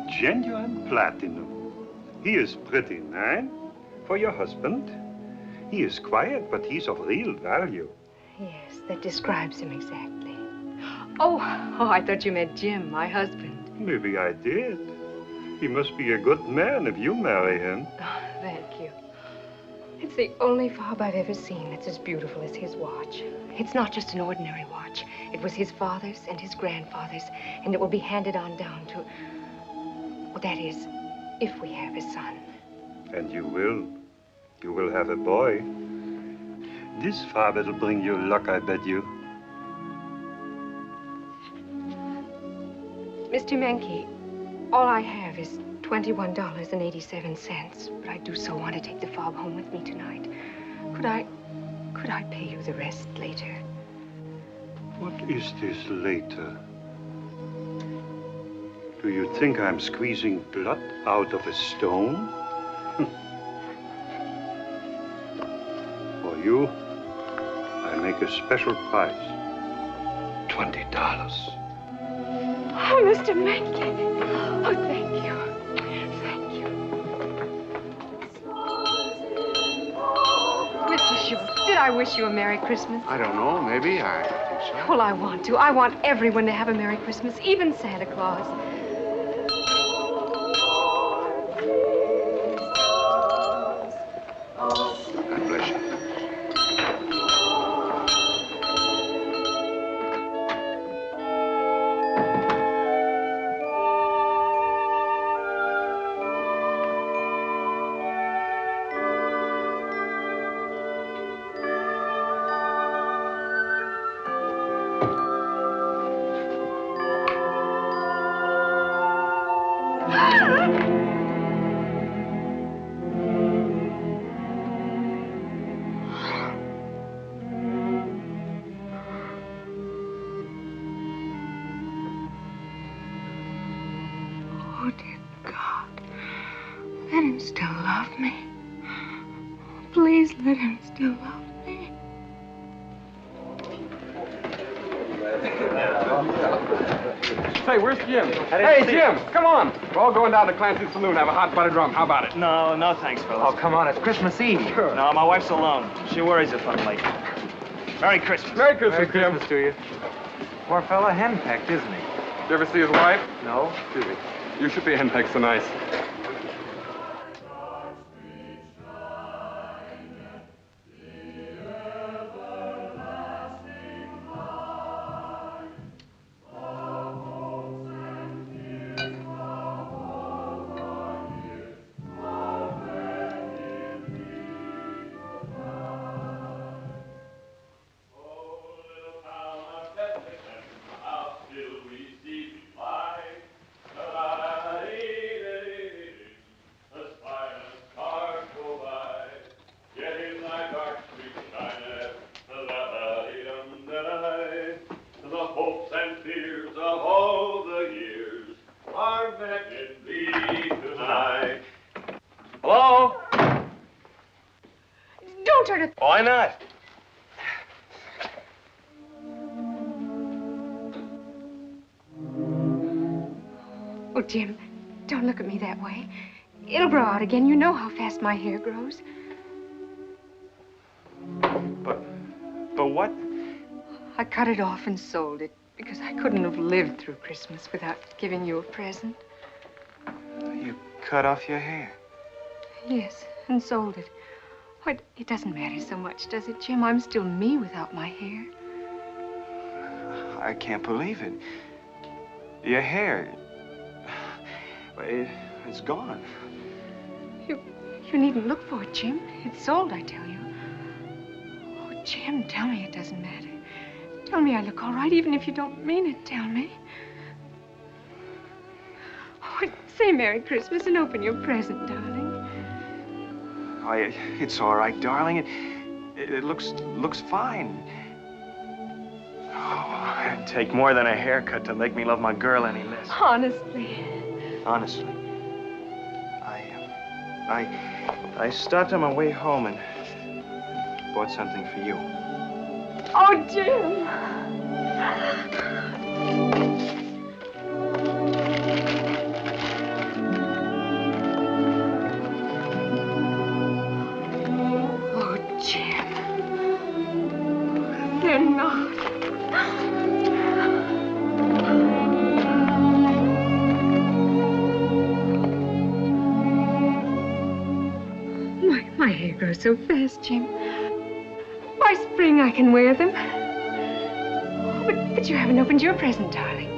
Genuine platinum. He is pretty, nine? For your husband. He is quiet, but he's of real value. Yes, that describes him exactly. Oh, I thought you meant Jim, my husband. Maybe I did. He must be a good man if you marry him. Oh, thank you. It's the only fob I've ever seen that's as beautiful as his watch. It's not just an ordinary watch. It was his father's and his grandfather's, and it will be handed on down to... Well, that is, if we have a son. And you will. You will have a boy. This fob will bring you luck, I bet you. Mr. Menke, all I have is $21.87, but I do so want to take the fob home with me tonight. Could I pay you the rest later? What is this later? Do you think I'm squeezing blood out of a stone? For you, I make a special price. $20. Oh, Mr. Menke. Oh, thank you. Thank you. Mr. Schultz, did I wish you a Merry Christmas? I don't know, maybe. I think so. Well, I want to. I want everyone to have a Merry Christmas, even Santa Claus. God bless you. Oh, dear God. Let him still love me. Please let him still love me. Say, where's Jim? Hey, Jim, come on. We're all going down to Clancy's Saloon, have a hot buttered rum. How about it? No, no thanks, fellas. Oh, come on, it's Christmas Eve. Sure. No, my wife's alone. She worries if I'm late. Merry Christmas. Merry Christmas, Jim. Christmas to you. Poor fella henpecked, isn't he? You ever see his wife? No. Excuse me. You should be henpecked so nice. Hello? Don't turn it. Why not? Oh, Jim, don't look at me that way. It'll grow out again. You know how fast my hair grows. But what? I cut it off and sold it because I couldn't have lived through Christmas without giving you a present. You cut off your hair? Yes, and sold it. Why, it doesn't matter so much, does it, Jim? I'm still me without my hair. I can't believe it. Your hair, it's gone. You needn't look for it, Jim. It's sold, I tell you. Oh, Jim, tell me it doesn't matter. Tell me I look all right, even if you don't mean it. Tell me. Oh, say Merry Christmas and open your present, darling. Oh, it's all right, darling. It looks fine. Oh, it'd take more than a haircut to make me love my girl any less. Honestly. Honestly. I stopped on my way home and bought something for you. Oh, Jim. Oh, Jim. They're not. My hair grows so fast, Jim. By spring, I can wear them. Oh, but you haven't opened your present, darling.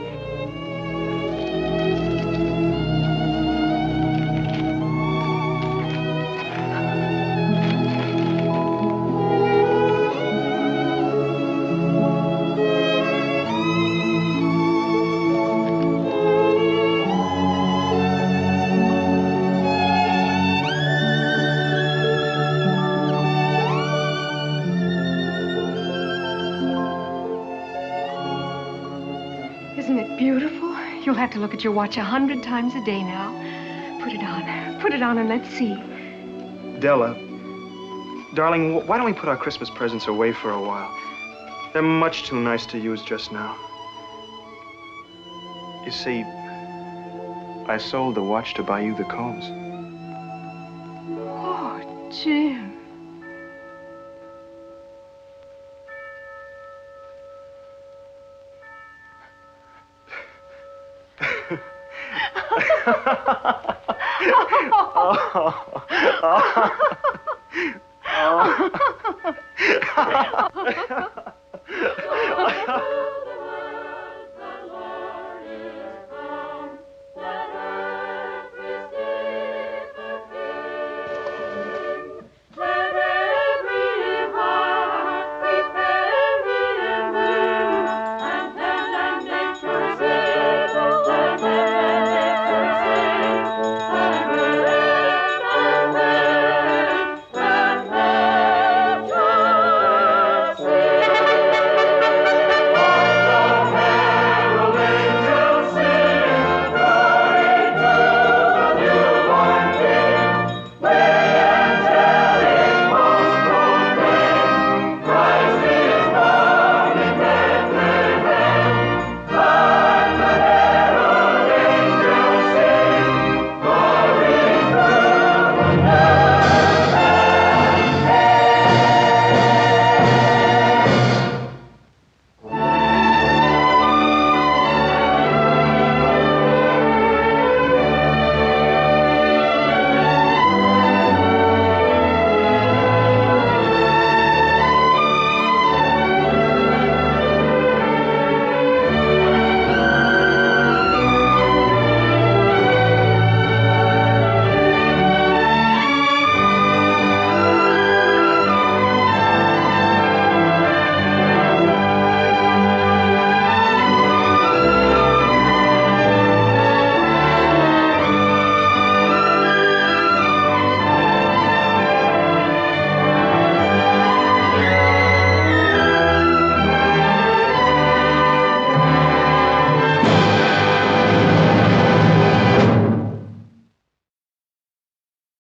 Isn't it beautiful? You'll have to look at your watch 100 times a day now. Put it on. Put it on and let's see. Della, darling, why don't we put our Christmas presents away for a while? They're much too nice to use just now. You see, I sold the watch to buy you the combs. Oh, Jim. Oh.